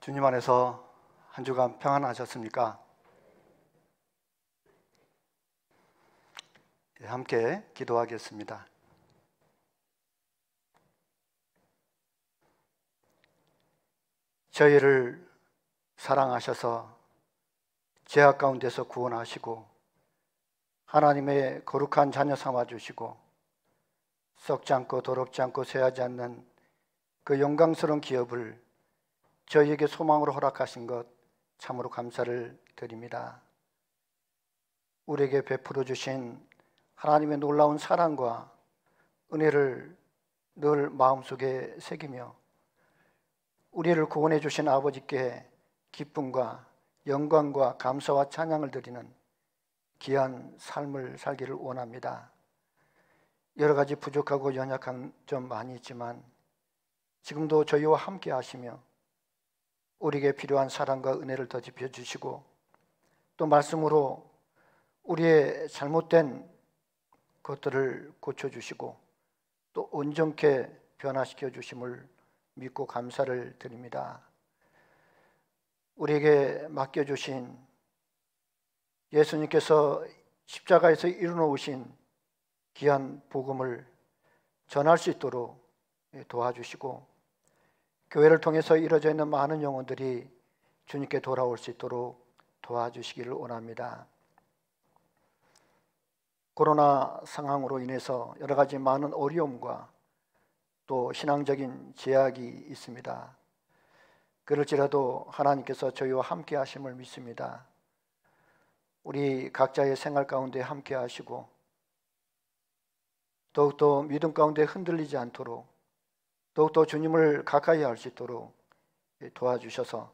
주님 안에서 한 주간 평안하셨습니까? 함께 기도하겠습니다. 저희를 사랑하셔서 죄악 가운데서 구원하시고 하나님의 거룩한 자녀 삼아주시고 썩지 않고 더럽지 않고 쇠하지 않는 그 영광스러운 기업을 저희에게 소망으로 허락하신 것 참으로 감사를 드립니다. 우리에게 베풀어 주신 하나님의 놀라운 사랑과 은혜를 늘 마음속에 새기며 우리를 구원해 주신 아버지께 기쁨과 영광과 감사와 찬양을 드리는 귀한 삶을 살기를 원합니다. 여러 가지 부족하고 연약한 점 많이 있지만 지금도 저희와 함께 하시며 우리에게 필요한 사랑과 은혜를 더집혀 주시고 또 말씀으로 우리의 잘못된 것들을 고쳐주시고 또 온전케 변화시켜 주심을 믿고 감사를 드립니다. 우리에게 맡겨주신 예수님께서 십자가에서 이루어오신 귀한 복음을 전할 수 있도록 도와주시고 교회를 통해서 이루어져 있는 많은 영혼들이 주님께 돌아올 수 있도록 도와주시기를 원합니다. 코로나 상황으로 인해서 여러 가지 많은 어려움과 또 신앙적인 제약이 있습니다. 그럴지라도 하나님께서 저희와 함께 하심을 믿습니다. 우리 각자의 생활 가운데 함께 하시고 더욱더 믿음 가운데 흔들리지 않도록 더욱더 주님을 가까이 할 수 있도록 도와주셔서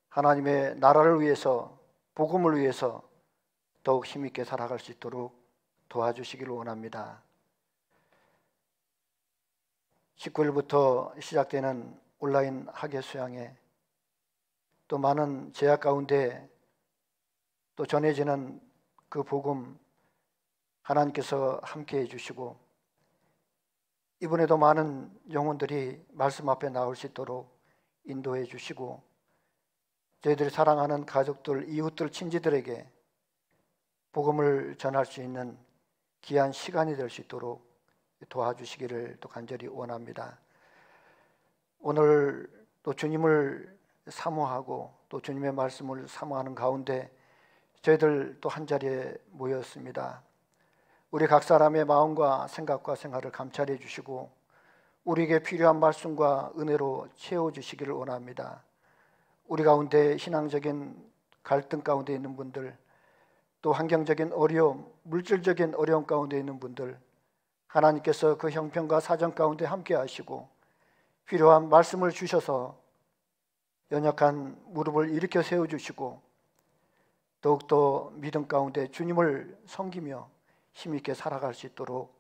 하나님의 나라를 위해서 복음을 위해서 더욱 힘있게 살아갈 수 있도록 도와주시기를 원합니다. 19일부터 시작되는 온라인 학예 수양회 또 많은 제약 가운데 또 전해지는 그 복음 하나님께서 함께 해주시고 이번에도 많은 영혼들이 말씀 앞에 나올 수 있도록 인도해 주시고 저희들이 사랑하는 가족들, 이웃들, 친지들에게 복음을 전할 수 있는 귀한 시간이 될 수 있도록 도와주시기를 또 간절히 원합니다. 오늘 또 주님을 사모하고 또 주님의 말씀을 사모하는 가운데 저희들 또 한자리에 모였습니다. 우리 각 사람의 마음과 생각과 생활을 감찰해 주시고 우리에게 필요한 말씀과 은혜로 채워주시기를 원합니다. 우리 가운데 신앙적인 갈등 가운데 있는 분들 또 환경적인 어려움, 물질적인 어려움 가운데 있는 분들 하나님께서 그 형편과 사정 가운데 함께 하시고 필요한 말씀을 주셔서 연약한 무릎을 일으켜 세워주시고 더욱더 믿음 가운데 주님을 섬기며 힘있게 살아갈 수 있도록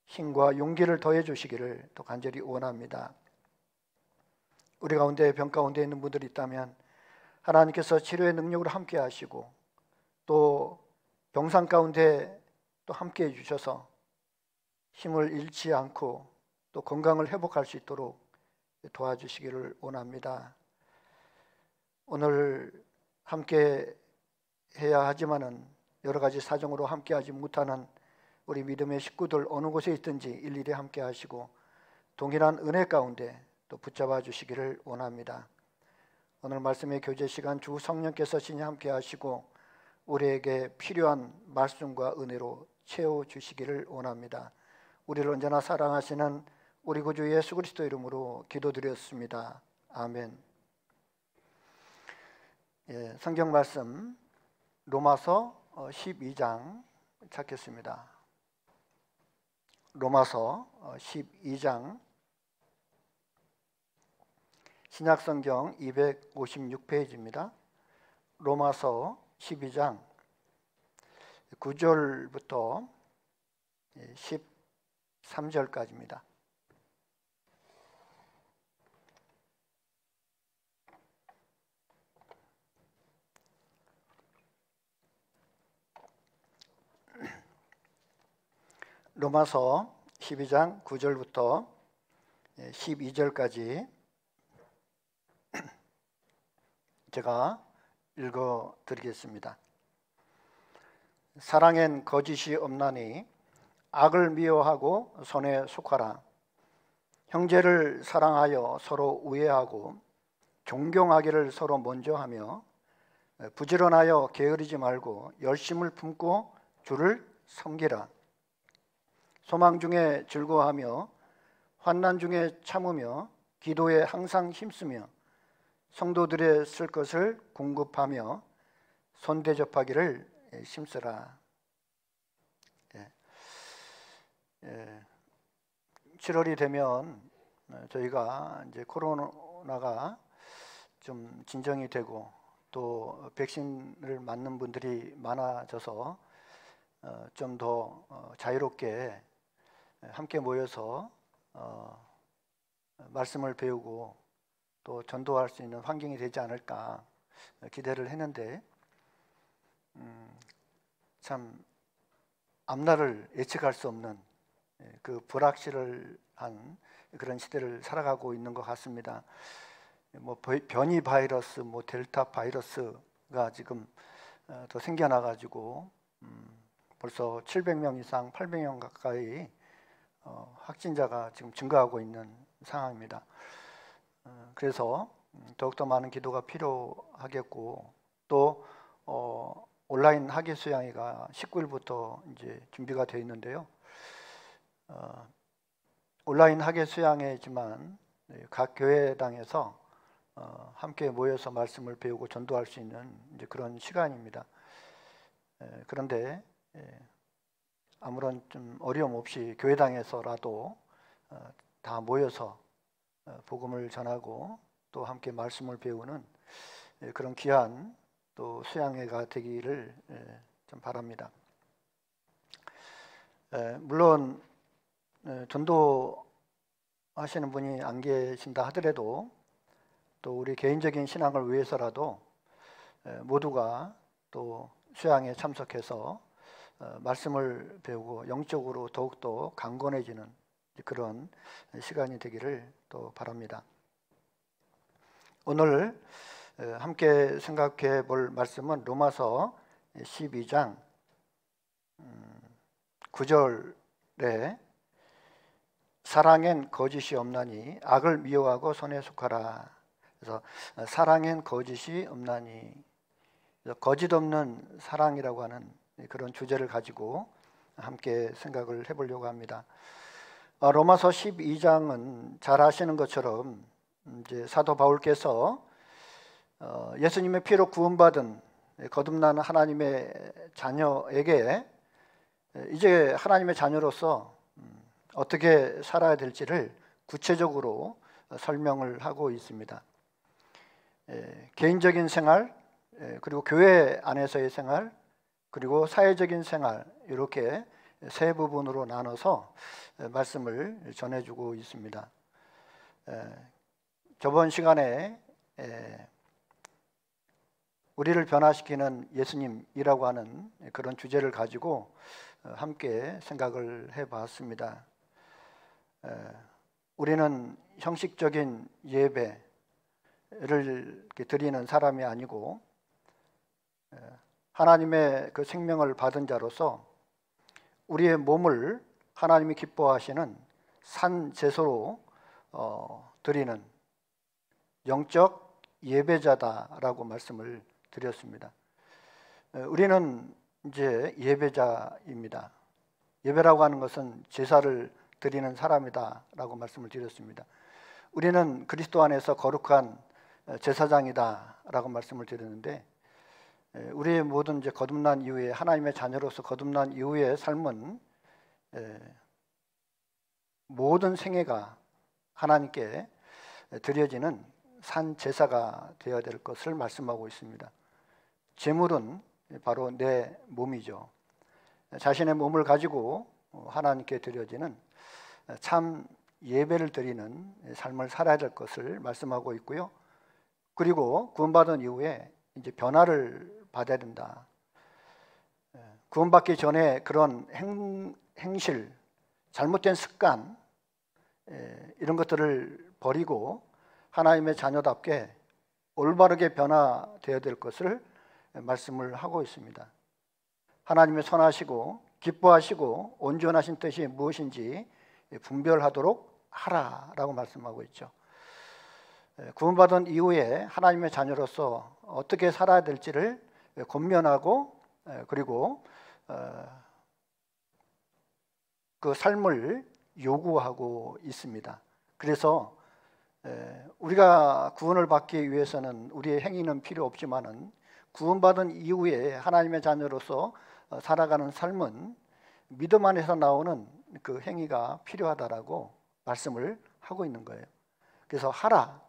힘과 용기를 더해 주시기를 또 간절히 원합니다. 우리 가운데 병 가운데 있는 분들이 있다면 하나님께서 치료의 능력으로 함께 하시고 또 병상 가운데 또 함께 해주셔서 힘을 잃지 않고 또 건강을 회복할 수 있도록 도와주시기를 원합니다. 오늘 함께 해야 하지만은 여러 가지 사정으로 함께하지 못하는 우리 믿음의 식구들 어느 곳에 있든지 일일이 함께 하시고 동일한 은혜 가운데 또 붙잡아 주시기를 원합니다. 오늘 말씀의 교제 시간 주 성령께서 신이 함께 하시고 우리에게 필요한 말씀과 은혜로 채워 주시기를 원합니다. 우리를 언제나 사랑하시는 우리 구주 예수 그리스도 이름으로 기도드렸습니다. 아멘. 성경 말씀 로마서 12장 찾겠습니다. 로마서 12장 신약성경 256페이지입니다. 로마서 12장 9절부터 13절까지입니다. 로마서 12장 9절부터 12절까지 제가 읽어 드리겠습니다. 사랑엔 거짓이 없나니 악을 미워하고 선에 속하라. 형제를 사랑하여 서로 우애하고 존경하기를 서로 먼저 하며 부지런하여 게으르지 말고 열심을 품고 주를 섬기라. 소망 중에 즐거워하며 환난 중에 참으며 기도에 항상 힘쓰며 성도들의 쓸 것을 공급하며 손대접하기를 힘쓰라. 7월이 되면 저희가 이제 코로나가 좀 진정이 되고 또 백신을 맞는 분들이 많아져서 좀 더 자유롭게 함께 모여서 말씀을 배우고 또 전도할 수 있는 환경이 되지 않을까 기대를 했는데 참 앞날을 예측할 수 없는 그 불확실한 그런 시대를 살아가고 있는 것 같습니다. 뭐 변이 바이러스, 뭐 델타 바이러스가 지금 더 생겨나가지고 벌써 700명 이상, 800명 가까이 확진자가 지금 증가하고 있는 상황입니다. 그래서 더욱더 많은 기도가 필요하겠고 또 온라인 학예 수양회가 19일부터 이제 준비가 되어 있는데요. 온라인 학예 수양회지만 각 교회당에서 함께 모여서 말씀을 배우고 전도할 수 있는 이제 그런 시간입니다. 그런데 아무런 좀 어려움 없이 교회당에서라도 다 모여서 복음을 전하고 또 함께 말씀을 배우는 그런 귀한 또 수양회가 되기를 좀 바랍니다. 물론 전도하시는 분이 안 계신다 하더라도 또 우리 개인적인 신앙을 위해서라도 모두가 또 수양에 참석해서 말씀을 배우고 영적으로 더욱더 강건해지는 그런 시간이 되기를 또 바랍니다. 오늘 함께 생각해 볼 말씀은 로마서 12장 9절에 사랑엔 거짓이 없나니 악을 미워하고 선에 속하라. 그래서 사랑엔 거짓이 없나니, 거짓 없는 사랑이라고 하는 그런 주제를 가지고 함께 생각을 해보려고 합니다. 로마서 12장은 잘 아시는 것처럼 이제 사도 바울께서 예수님의 피로 구원받은 거듭난 하나님의 자녀에게 이제 하나님의 자녀로서 어떻게 살아야 될지를 구체적으로 설명을 하고 있습니다. 개인적인 생활, 그리고 교회 안에서의 생활, 그리고 사회적인 생활, 이렇게 세 부분으로 나눠서 말씀을 전해주고 있습니다. 저번 시간에 우리를 변화시키는 예수님이라고 하는 그런 주제를 가지고 함께 생각을 해봤습니다. 우리는 형식적인 예배를 드리는 사람이 아니고 하나님의 그 생명을 받은 자로서 우리의 몸을 하나님이 기뻐하시는 산 제소로 드리는 영적 예배자다라고 말씀을 드렸습니다. 우리는 이제 예배자입니다. 예배라고 하는 것은 제사를 드리는 사람이다라고 말씀을 드렸습니다. 우리는 그리스도 안에서 거룩한 제사장이다라고 말씀을 드렸는데, 우리의 모든 이제 거듭난 이후에 하나님의 자녀로서 거듭난 이후의 삶은 모든 생애가 하나님께 드려지는 산 제사가 되어야 될 것을 말씀하고 있습니다. 제물은 바로 내 몸이죠. 자신의 몸을 가지고 하나님께 드려지는 참 예배를 드리는 삶을 살아야 될 것을 말씀하고 있고요. 그리고 구원받은 이후에 이제 변화를 받아야 된다. 구원받기 전에 그런 행실, 잘못된 습관, 이런 것들을 버리고 하나님의 자녀답게 올바르게 변화되어야 될 것을 말씀을 하고 있습니다. 하나님의 선하시고 기뻐하시고 온전하신 뜻이 무엇인지 분별하도록 하라라고 말씀하고 있죠. 구원받은 이후에 하나님의 자녀로서 어떻게 살아야 될지를 권면하고 그리고 그 삶을 요구하고 있습니다. 그래서 우리가 구원을 받기 위해서는 우리의 행위는 필요 없지만은 구원받은 이후에 하나님의 자녀로서 살아가는 삶은 믿음 안에서 나오는 그 행위가 필요하다라고 말씀을 하고 있는 거예요. 그래서 하라,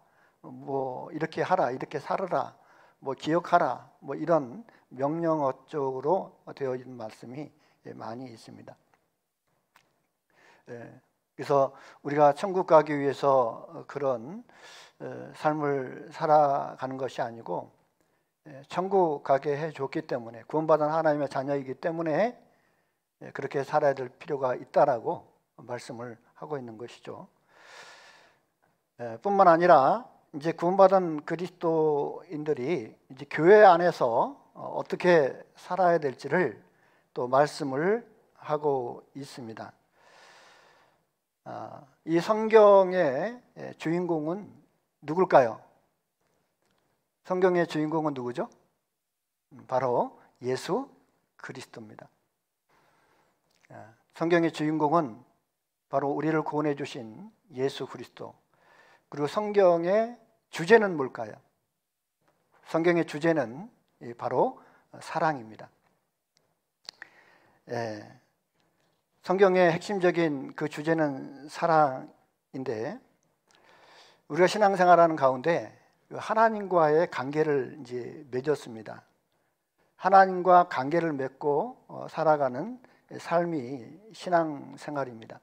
뭐 이렇게 하라, 이렇게 살아라, 뭐 기억하라, 뭐 이런 명령어적으로 되어 있는 말씀이 많이 있습니다. 그래서 우리가 천국 가기 위해서 그런 삶을 살아가는 것이 아니고 천국 가게 해줬기 때문에 구원받은 하나님의 자녀이기 때문에 그렇게 살아야 될 필요가 있다라고 말씀을 하고 있는 것이죠. 뿐만 아니라 이제 구원받은 그리스도인들이 이제 교회 안에서 어떻게 살아야 될지를 또 말씀을 하고 있습니다. 이 성경의 주인공은 누굴까요? 성경의 주인공은 누구죠? 바로 예수 그리스도입니다. 성경의 주인공은 바로 우리를 구원해 주신 예수 그리스도. 그리고 성경의 주제는 뭘까요? 성경의 주제는 바로 사랑입니다. 성경의 핵심적인 그 주제는 사랑인데 우리가 신앙생활하는 가운데 하나님과의 관계를 이제 맺었습니다. 하나님과 관계를 맺고 살아가는 삶이 신앙생활입니다.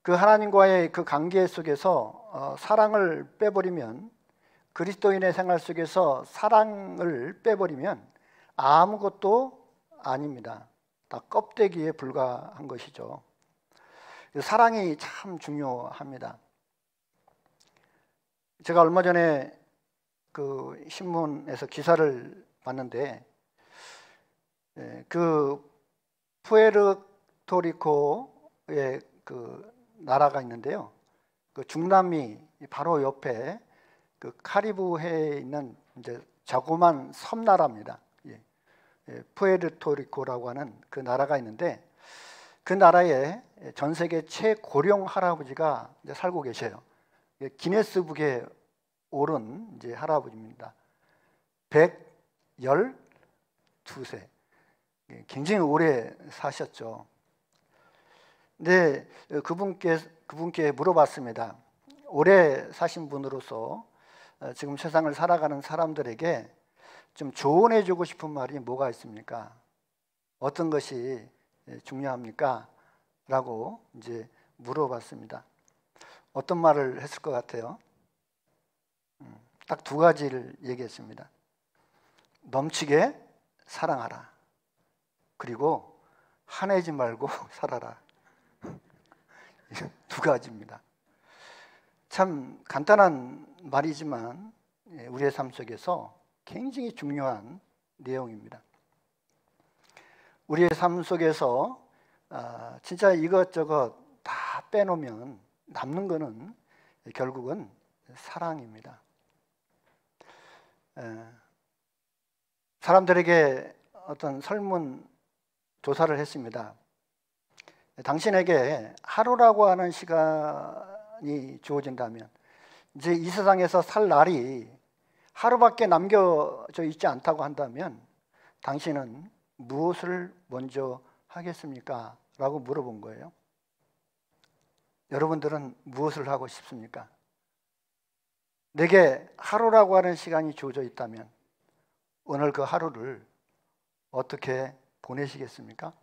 그 하나님과의 그 관계 속에서 사랑을 빼버리면 그리스도인의 생활 속에서 사랑을 빼버리면 아무것도 아닙니다. 다 껍데기에 불과한 것이죠. 사랑이 참 중요합니다. 제가 얼마 전에 그 신문에서 기사를 봤는데 그 푸에르토리코의 그 나라가 있는데요. 그 중남미 바로 옆에 그 카리브해에 있는 이제 자그마한 섬나라입니다. 푸에르토리코라고 하는 그 나라가 있는데 그 나라에 전 세계 최고령 할아버지가 이제 살고 계셔요. 기네스북에 오른 이제 할아버지입니다. 112세. 굉장히 오래 사셨죠. 근데 그분께 물어봤습니다. 오래 사신 분으로서 지금 세상을 살아가는 사람들에게 좀 조언해주고 싶은 말이 뭐가 있습니까? 어떤 것이 중요합니까? 라고 이제 물어봤습니다. 어떤 말을 했을 것 같아요? 딱 두 가지를 얘기했습니다. 넘치게 사랑하라. 그리고 화내지 말고 살아라. 두 가지입니다. 참 간단한 말이지만 우리의 삶 속에서 굉장히 중요한 내용입니다. 우리의 삶 속에서 진짜 이것저것 다 빼놓으면 남는 거는 결국은 사랑입니다. 사람들에게 어떤 설문 조사를 했습니다. 당신에게 하루라고 하는 시간이 주어진다면 이제 이 세상에서 살 날이 하루밖에 남겨져 있지 않다고 한다면 당신은 무엇을 먼저 하겠습니까? 라고 물어본 거예요. 여러분들은 무엇을 하고 싶습니까? 내게 하루라고 하는 시간이 주어져 있다면 오늘 그 하루를 어떻게 보내시겠습니까?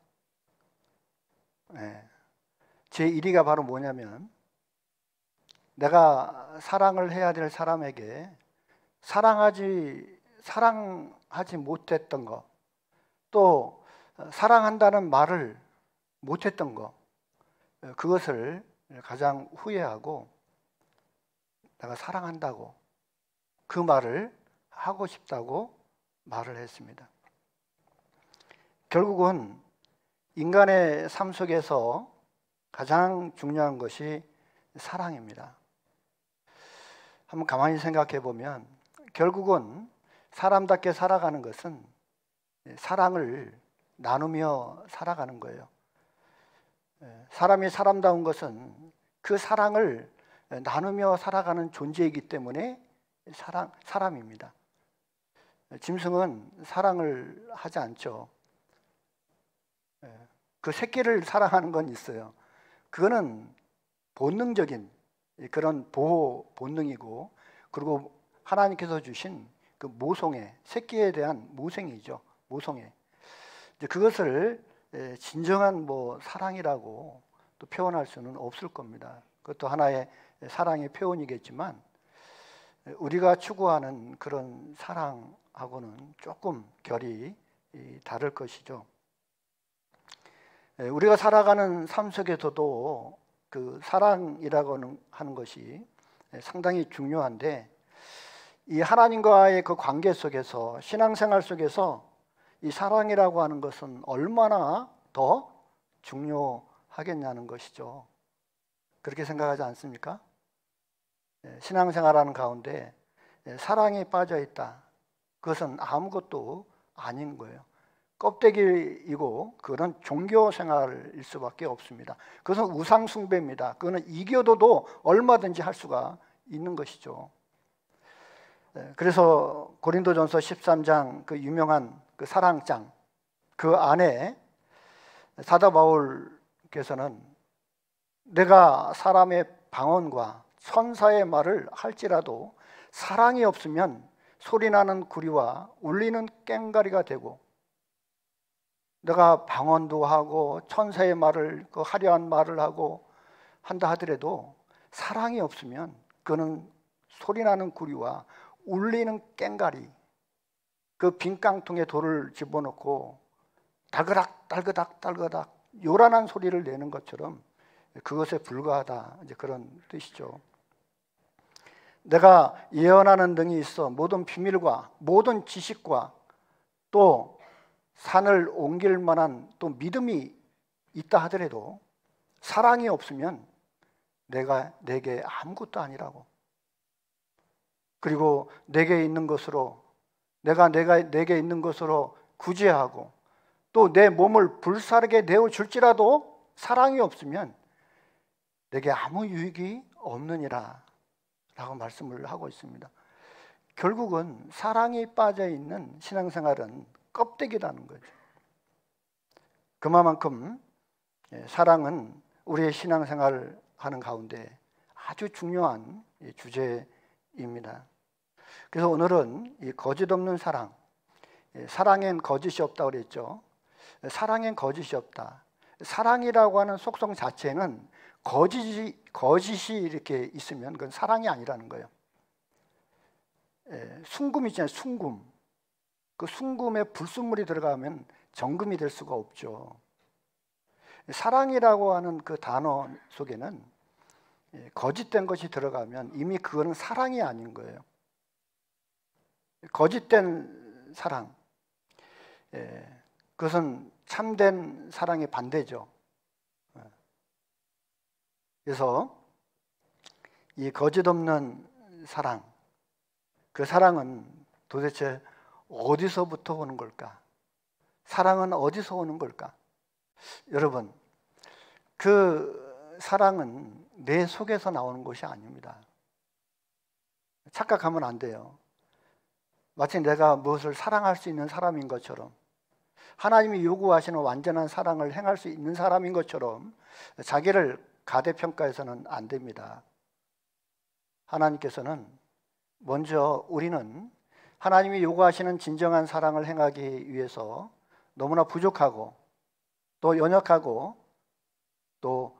제 1위가 바로 뭐냐면 내가 사랑을 해야 될 사람에게 사랑하지 못했던 거, 또 사랑한다는 말을 못했던 거, 그것을 가장 후회하고 내가 사랑한다고 그 말을 하고 싶다고 말을 했습니다. 결국은 인간의 삶 속에서 가장 중요한 것이 사랑입니다. 한번 가만히 생각해 보면 결국은 사람답게 살아가는 것은 사랑을 나누며 살아가는 거예요. 사람이 사람다운 것은 그 사랑을 나누며 살아가는 존재이기 때문에 사람입니다. 짐승은 사랑을 하지 않죠. 그 새끼를 사랑하는 건 있어요. 그거는 본능적인 그런 보호 본능이고, 그리고 하나님께서 주신 그 모성애, 새끼에 대한 모생이죠. 모성애. 이제 그것을 진정한 사랑이라고 또 표현할 수는 없을 겁니다. 그것도 하나의 사랑의 표현이겠지만 우리가 추구하는 그런 사랑하고는 조금 결이 다를 것이죠. 우리가 살아가는 삶 속에서도 그 사랑이라고 하는 것이 상당히 중요한데, 이 하나님과의 그 관계 속에서, 신앙생활 속에서 이 사랑이라고 하는 것은 얼마나 더 중요하겠냐는 것이죠. 그렇게 생각하지 않습니까? 신앙생활하는 가운데 사랑이 빠져 있다, 그것은 아무것도 아닌 거예요. 껍데기이고 그건 종교 생활일 수밖에 없습니다. 그것은 우상 숭배입니다. 그거는 이교도도 얼마든지 할 수가 있는 것이죠. 그래서 고린도전서 13장 그 유명한 그 사랑장, 그 안에 사도 바울께서는 내가 사람의 방언과 천사의 말을 할지라도 사랑이 없으면 소리나는 구리와 울리는 꽹과리가 되고, 내가 방언도 하고 천사의 말을, 그 화려한 말을 하고 한다 하더라도 사랑이 없으면 그는 소리나는 구리와 울리는 꽹과리, 그 빈 깡통에 돌을 집어넣고 달그닥 달그닥 달그닥 요란한 소리를 내는 것처럼 그것에 불과하다, 이제 그런 뜻이죠. 내가 예언하는 등이 있어 모든 비밀과 모든 지식과 또 산을 옮길 만한 또 믿음이 있다 하더라도 사랑이 없으면 내게 아무것도 아니라고. 그리고 내게 있는 것으로 내게 있는 것으로 구제하고 또 내 몸을 불사르게 내어 줄지라도 사랑이 없으면 내게 아무 유익이 없느니라 라고 말씀을 하고 있습니다. 결국은 사랑이 빠져 있는 신앙생활은 껍데기라는 거죠. 그만큼 사랑은 우리의 신앙생활 하는 가운데 아주 중요한 주제입니다. 그래서 오늘은 이 거짓 없는 사랑, 사랑엔 거짓이 없다고 그랬죠. 사랑엔 거짓이 없다. 사랑이라고 하는 속성 자체는 거짓이 이렇게 있으면 그건 사랑이 아니라는 거예요. 순금 있잖아요. 순금. 그 순금에 불순물이 들어가면 정금이 될 수가 없죠. 사랑이라고 하는 그 단어 속에는 거짓된 것이 들어가면 이미 그거는 사랑이 아닌 거예요. 거짓된 사랑, 그것은 참된 사랑의 반대죠. 그래서 이 거짓 없는 사랑, 그 사랑은 도대체 어디서부터 오는 걸까? 사랑은 어디서 오는 걸까? 여러분, 그 사랑은 내 속에서 나오는 것이 아닙니다. 착각하면 안 돼요. 마치 내가 무엇을 사랑할 수 있는 사람인 것처럼, 하나님이 요구하시는 완전한 사랑을 행할 수 있는 사람인 것처럼 자기를 가대평가해서는 안 됩니다. 하나님께서는 먼저 우리는 하나님이 요구하시는 진정한 사랑을 행하기 위해서 너무나 부족하고 또 연약하고 또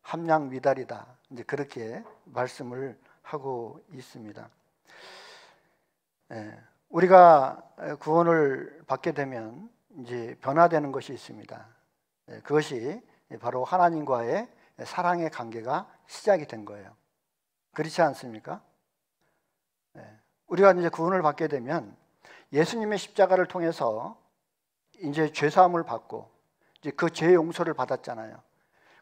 함량 미달이다, 이제 그렇게 말씀을 하고 있습니다. 우리가 구원을 받게 되면 이제 변화되는 것이 있습니다. 그것이 바로 하나님과의 사랑의 관계가 시작이 된 거예요. 그렇지 않습니까? 우리가 이제 구원을 받게 되면 예수님의 십자가를 통해서 이제 죄 사함을 받고 이제 그 죄 용서를 받았잖아요.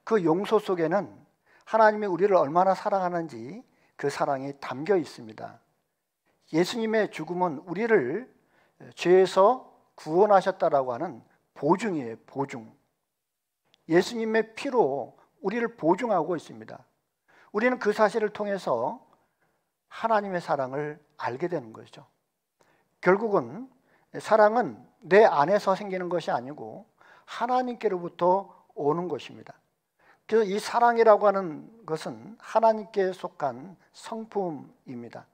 그 용서 속에는 하나님이 우리를 얼마나 사랑하는지 그 사랑이 담겨 있습니다. 예수님의 죽음은 우리를 죄에서 구원하셨다라고 하는 보증이에요. 보증. 예수님의 피로 우리를 보증하고 있습니다. 우리는 그 사실을 통해서 하나님의 사랑을 알게 되는 거죠. 결국은 사랑은 내 안에서 생기는 것이 아니고 하나님께로부터 오는 것입니다. 그래서 이 사랑이라고 하는 것은 하나님께 속한 성품입니다.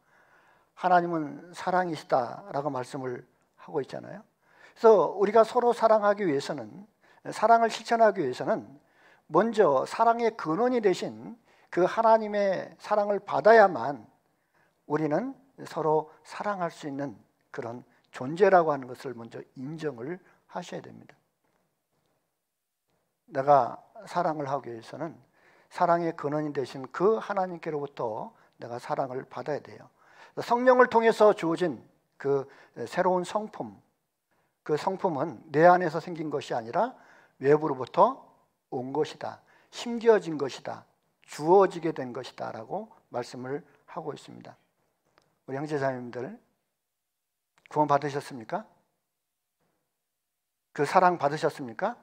하나님은 사랑이시다라고 말씀을 하고 있잖아요. 그래서 우리가 서로 사랑하기 위해서는, 사랑을 실천하기 위해서는 먼저 사랑의 근원이 되신 그 하나님의 사랑을 받아야만 우리는 서로 사랑할 수 있는 그런 존재라고 하는 것을 먼저 인정을 하셔야 됩니다. 내가 사랑을 하기 위해서는 사랑의 근원이 되신 그 하나님께로부터 내가 사랑을 받아야 돼요. 성령을 통해서 주어진 그 새로운 성품, 그 성품은 내 안에서 생긴 것이 아니라 외부로부터 온 것이다, 심겨진 것이다, 주어지게 된 것이다 라고 말씀을 하고 있습니다. 우리 형제자매님들 구원 받으셨습니까? 그 사랑 받으셨습니까?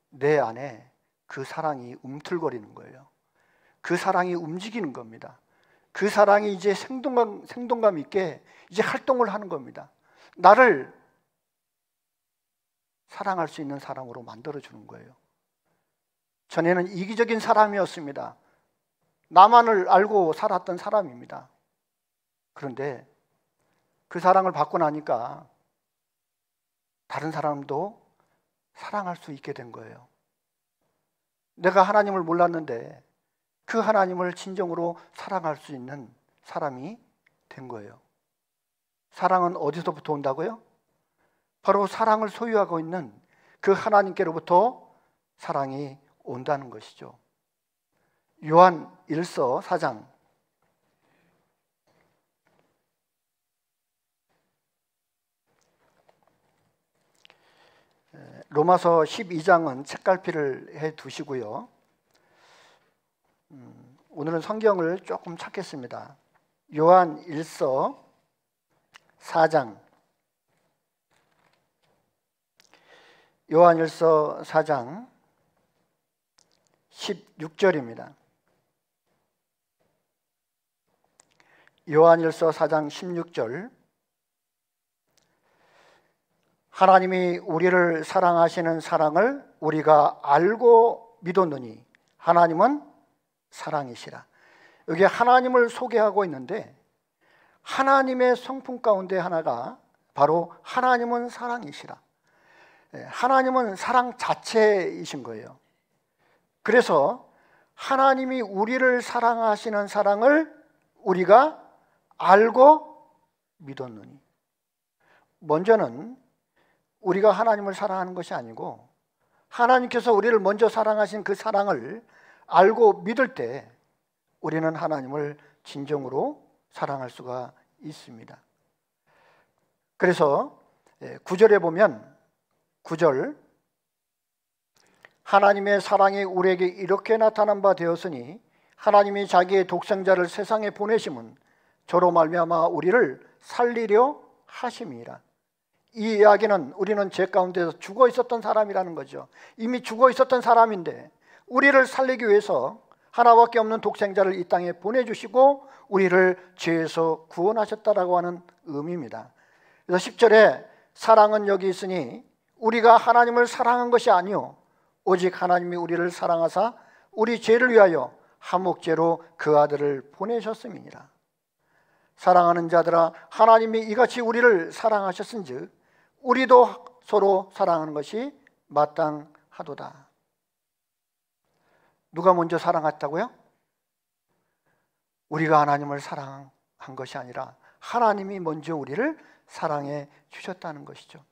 내 안에 그 사랑이 움틀거리는 거예요. 그 사랑이 움직이는 겁니다. 그 사랑이 이제 생동감 있게 이제 활동을 하는 겁니다. 나를 사랑할 수 있는 사람으로 만들어주는 거예요. 전에는 이기적인 사람이었습니다. 나만을 알고 살았던 사람입니다. 그런데 그 사랑을 받고 나니까 다른 사람도 사랑할 수 있게 된 거예요. 내가 하나님을 몰랐는데 그 하나님을 진정으로 사랑할 수 있는 사람이 된 거예요. 사랑은 어디서부터 온다고요? 바로 사랑을 소유하고 있는 그 하나님께로부터 사랑이 온다는 것이죠. 요한 1서 4장 로마서 12장은 책갈피를 해 두시고요. 오늘은 성경을 조금 찾겠습니다. 요한 1서 4장 요한 1서 4장 16절입니다. 요한 1서 4장 16절 하나님이 우리를 사랑하시는 사랑을 우리가 알고 믿었느니 하나님은 사랑이시라. 여기 하나님을 소개하고 있는데 하나님의 성품 가운데 하나가 바로 하나님은 사랑이시라. 하나님은 사랑 자체이신 거예요. 그래서 하나님이 우리를 사랑하시는 사랑을 우리가 알고 믿었느니, 먼저는 우리가 하나님을 사랑하는 것이 아니고 하나님께서 우리를 먼저 사랑하신 그 사랑을 알고 믿을 때 우리는 하나님을 진정으로 사랑할 수가 있습니다. 그래서 9절에 보면 9절 하나님의 사랑이 우리에게 이렇게 나타난 바 되었으니 하나님이 자기의 독생자를 세상에 보내심은 저로 말미암아 우리를 살리려 하심이라. 이 이야기는 우리는 죄 가운데서 죽어 있었던 사람이라는 거죠. 이미 죽어 있었던 사람인데 우리를 살리기 위해서 하나밖에 없는 독생자를 이 땅에 보내주시고 우리를 죄에서 구원하셨다라고 하는 의미입니다. 그래서 10절에 사랑은 여기 있으니 우리가 하나님을 사랑한 것이 아니요 오직 하나님이 우리를 사랑하사 우리 죄를 위하여 한목제로 그 아들을 보내셨음이니라. 사랑하는 자들아 하나님이 이같이 우리를 사랑하셨은즉 우리도 서로 사랑하는 것이 마땅하도다. 누가 먼저 사랑했다고요? 우리가 하나님을 사랑한 것이 아니라 하나님이 먼저 우리를 사랑해 주셨다는 것이죠.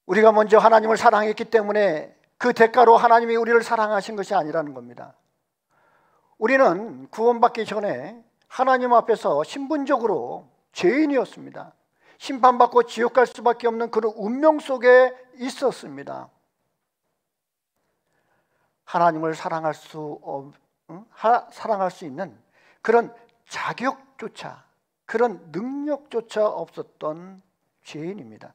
우리가 먼저 하나님을 사랑했기 때문에 그 대가로 하나님이 우리를 사랑하신 것이 아니라는 겁니다. 우리는 구원받기 전에 하나님 앞에서 신분적으로 죄인이었습니다. 심판받고 지옥 갈 수밖에 없는 그런 운명 속에 있었습니다. 하나님을 사랑할 수 있는 그런 자격조차, 그런 능력조차 없었던 죄인입니다.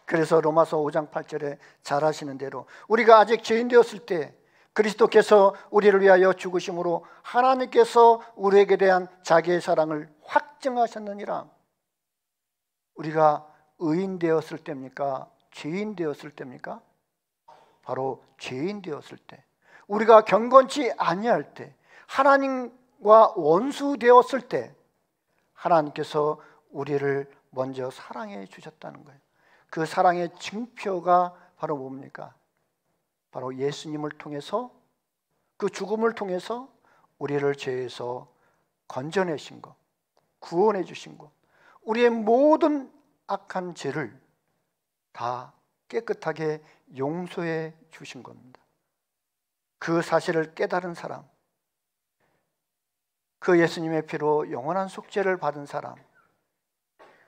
그래서 로마서 5장 8절에 잘 아시는 대로 우리가 아직 죄인 되었을 때 그리스도께서 우리를 위하여 죽으심으로 하나님께서 우리에게 대한 자기의 사랑을 확증하셨느니라. 우리가 의인 되었을 때입니까? 죄인 되었을 때입니까? 바로 죄인 되었을 때, 우리가 경건치 아니할 때, 하나님과 원수 되었을 때 하나님께서 우리를 먼저 사랑해 주셨다는 거예요. 그 사랑의 증표가 바로 뭡니까? 바로 예수님을 통해서, 그 죽음을 통해서 우리를 죄에서 건져내신 것, 구원해 주신 것, 우리의 모든 악한 죄를 다 깨끗하게 용서해 주신 겁니다. 그 사실을 깨달은 사람, 그 예수님의 피로 영원한 속죄를 받은 사람,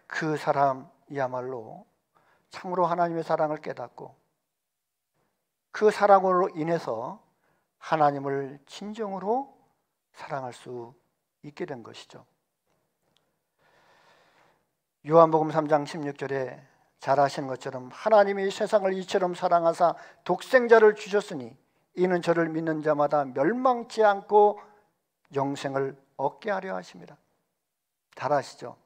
그 사람이야말로 참으로 하나님의 사랑을 깨닫고 그 사랑으로 인해서 하나님을 진정으로 사랑할 수 있게 된 것이죠. 요한복음 3장 16절에 잘 아시는 것처럼 하나님이 세상을 이처럼 사랑하사 독생자를 주셨으니 이는 저를 믿는 자마다 멸망치 않고 영생을 얻게 하려 하심이라. 잘 아시죠?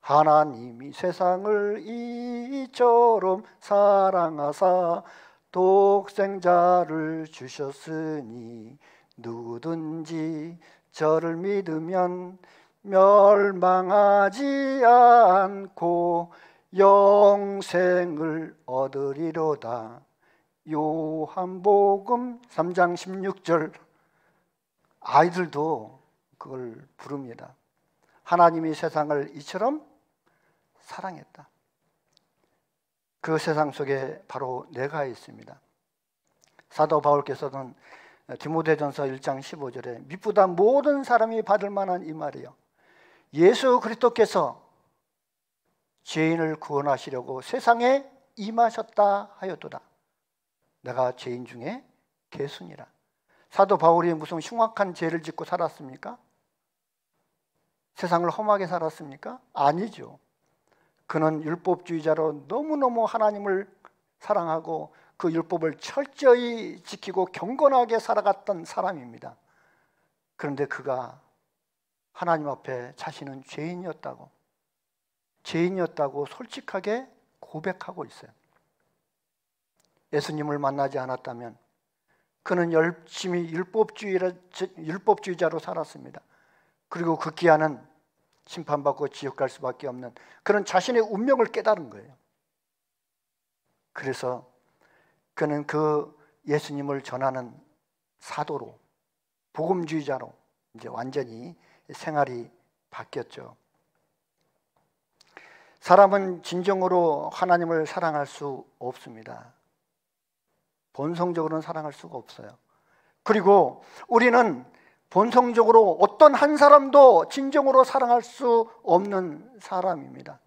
하나님이 세상을 이처럼 사랑하사 독생자를 주셨으니 누구든지 저를 믿으면 멸망하지 않고 영생을 얻으리로다. 요한복음 3장 16절. 아이들도 그걸 부릅니다. 하나님이 세상을 이처럼 사랑했다. 그 세상 속에 바로 내가 있습니다. 사도 바울께서는 디모데전서 1장 15절에 미쁘다 모든 사람이 받을 만한 이 말이요, 예수 그리스도께서 죄인을 구원하시려고 세상에 임하셨다 하였도다. 내가 죄인 중에 개순이라. 사도 바울이 무슨 흉악한 죄를 짓고 살았습니까? 세상을 험하게 살았습니까? 아니죠. 그는 율법주의자로 너무너무 하나님을 사랑하고 그 율법을 철저히 지키고 경건하게 살아갔던 사람입니다. 그런데 그가 하나님 앞에 자신은 죄인이었다고 솔직하게 고백하고 있어요. 예수님을 만나지 않았다면 그는 열심히 율법주의자로 살았습니다. 그리고 그 기한은 심판받고 지옥 갈 수밖에 없는 그런 자신의 운명을 깨달은 거예요. 그래서 그는 그 예수님을 전하는 사도로, 복음주의자로 이제 완전히 생활이 바뀌었죠. 사람은 진정으로 하나님을 사랑할 수 없습니다. 본성적으로는 사랑할 수가 없어요. 그리고 우리는 본성적으로 어떤 한 사람도 진정으로 사랑할 수 없는 사람입니다.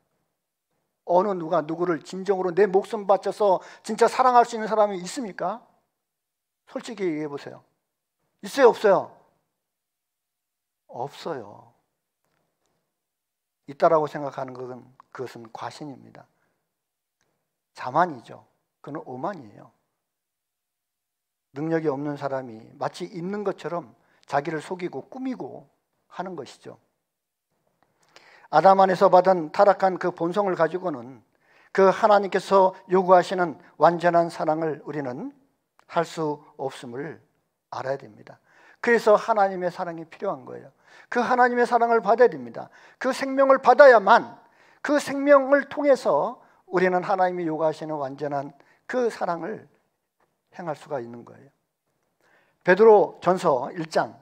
어느 누가 누구를 진정으로 내 목숨 바쳐서 진짜 사랑할 수 있는 사람이 있습니까? 솔직히 얘기해 보세요. 있어요, 없어요? 없어요. 있다라고 생각하는 그것은 과신입니다. 자만이죠. 그건 오만이에요. 능력이 없는 사람이 마치 있는 것처럼 자기를 속이고 꾸미고 하는 것이죠. 아담 안에서 받은 타락한 그 본성을 가지고는 그 하나님께서 요구하시는 완전한 사랑을 우리는 할 수 없음을 알아야 됩니다. 그래서 하나님의 사랑이 필요한 거예요. 그 하나님의 사랑을 받아야 됩니다. 그 생명을 받아야만 그 생명을 통해서 우리는 하나님이 요구하시는 완전한 그 사랑을 행할 수가 있는 거예요. 베드로 전서 1장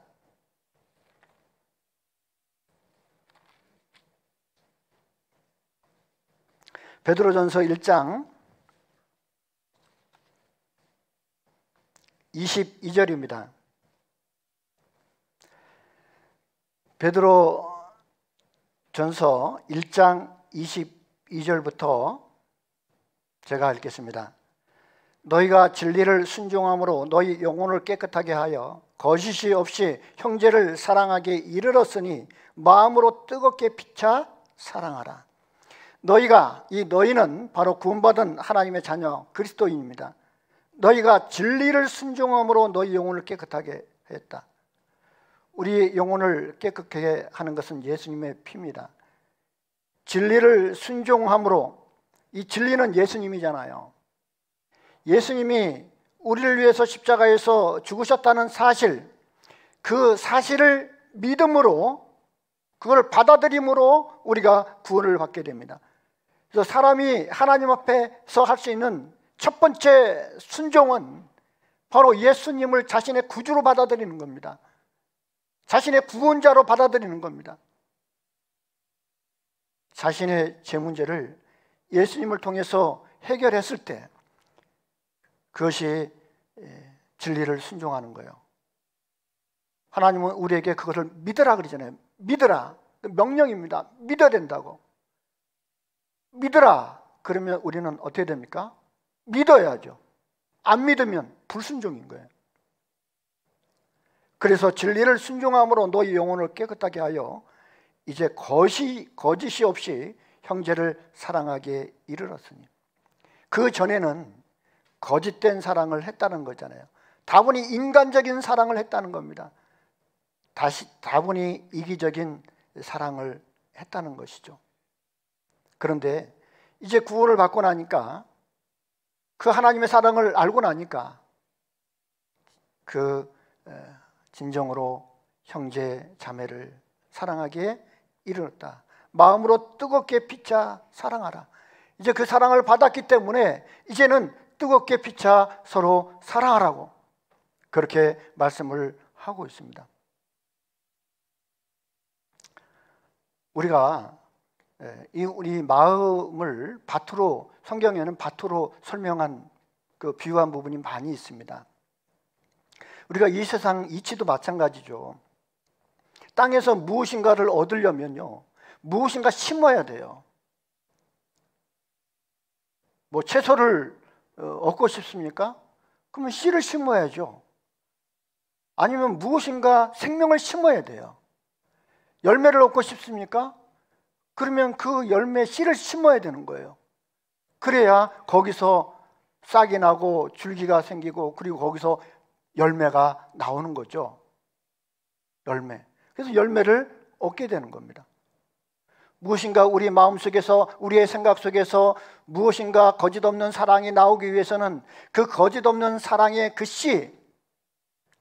베드로전서 1장 22절입니다. 베드로 전서 1장 22절부터 제가 읽겠습니다. 너희가 진리를 순종함으로 너희 영혼을 깨끗하게 하여 거짓이 없이 형제를 사랑하게 이르렀으니 마음으로 뜨겁게 피차 사랑하라. 너희는 바로 구원받은 하나님의 자녀 그리스도인입니다. 너희가 진리를 순종함으로 너희 영혼을 깨끗하게 했다. 우리 영혼을 깨끗하게 하는 것은 예수님의 피입니다. 진리를 순종함으로, 이 진리는 예수님이잖아요. 예수님이 우리를 위해서 십자가에서 죽으셨다는 사실, 그 사실을 믿음으로, 그걸 받아들임으로 우리가 구원을 받게 됩니다. 그래서 사람이 하나님 앞에서 할 수 있는 첫 번째 순종은 바로 예수님을 자신의 구주로 받아들이는 겁니다. 자신의 구원자로 받아들이는 겁니다. 자신의 죄 문제를 예수님을 통해서 해결했을 때 그것이 진리를 순종하는 거예요. 하나님은 우리에게 그것을 믿으라 그러잖아요. 믿으라. 명령입니다. 믿어야 된다고. 믿으라. 그러면 우리는 어떻게 됩니까? 믿어야죠. 안 믿으면 불순종인 거예요. 그래서 진리를 순종함으로 너희 영혼을 깨끗하게 하여 이제 거짓이 없이 형제를 사랑하게 이르렀으니. 그 전에는 거짓된 사랑을 했다는 거잖아요. 다분히 인간적인 사랑을 했다는 겁니다. 다분히 이기적인 사랑을 했다는 것이죠. 그런데 이제 구원을 받고 나니까, 그 하나님의 사랑을 알고 나니까 진정으로 형제 자매를 사랑하기에 이르렀다. 마음으로 뜨겁게 피차 사랑하라. 이제 그 사랑을 받았기 때문에 이제는 뜨겁게 피차 서로 사랑하라고 그렇게 말씀을 하고 있습니다. 우리가 우리 마음을 밭으로, 성경에는 밭으로 설명한 그 비유한 부분이 많이 있습니다. 우리가 이 세상 이치도 마찬가지죠. 땅에서 무엇인가를 얻으려면요, 무엇인가 심어야 돼요. 뭐 채소를 얻고 싶습니까? 그러면 씨를 심어야죠. 아니면 무엇인가 생명을 심어야 돼요. 열매를 얻고 싶습니까? 그러면 그 열매 씨를 심어야 되는 거예요. 그래야 거기서 싹이 나고 줄기가 생기고, 그리고 거기서 열매가 나오는 거죠. 열매. 그래서 열매를 얻게 되는 겁니다. 무엇인가 우리 마음속에서, 우리의 생각 속에서 무엇인가 거짓 없는 사랑이 나오기 위해서는 그 거짓 없는 사랑의 그 씨,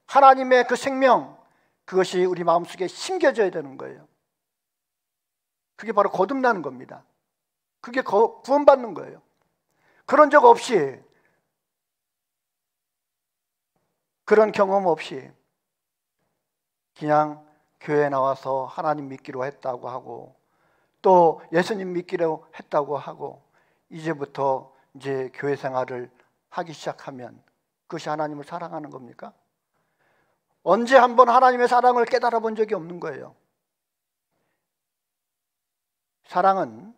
하나님의 그 생명, 그것이 우리 마음속에 심겨져야 되는 거예요. 그게 바로 거듭나는 겁니다. 그게 구원받는 거예요. 그런 적 없이, 그런 경험 없이 그냥 교회에 나와서 하나님 믿기로 했다고 하고, 또 예수님 믿기로 했다고 하고, 이제부터 이제 교회 생활을 하기 시작하면 그것이 하나님을 사랑하는 겁니까? 언제 한번 하나님의 사랑을 깨달아 본 적이 없는 거예요. 사랑은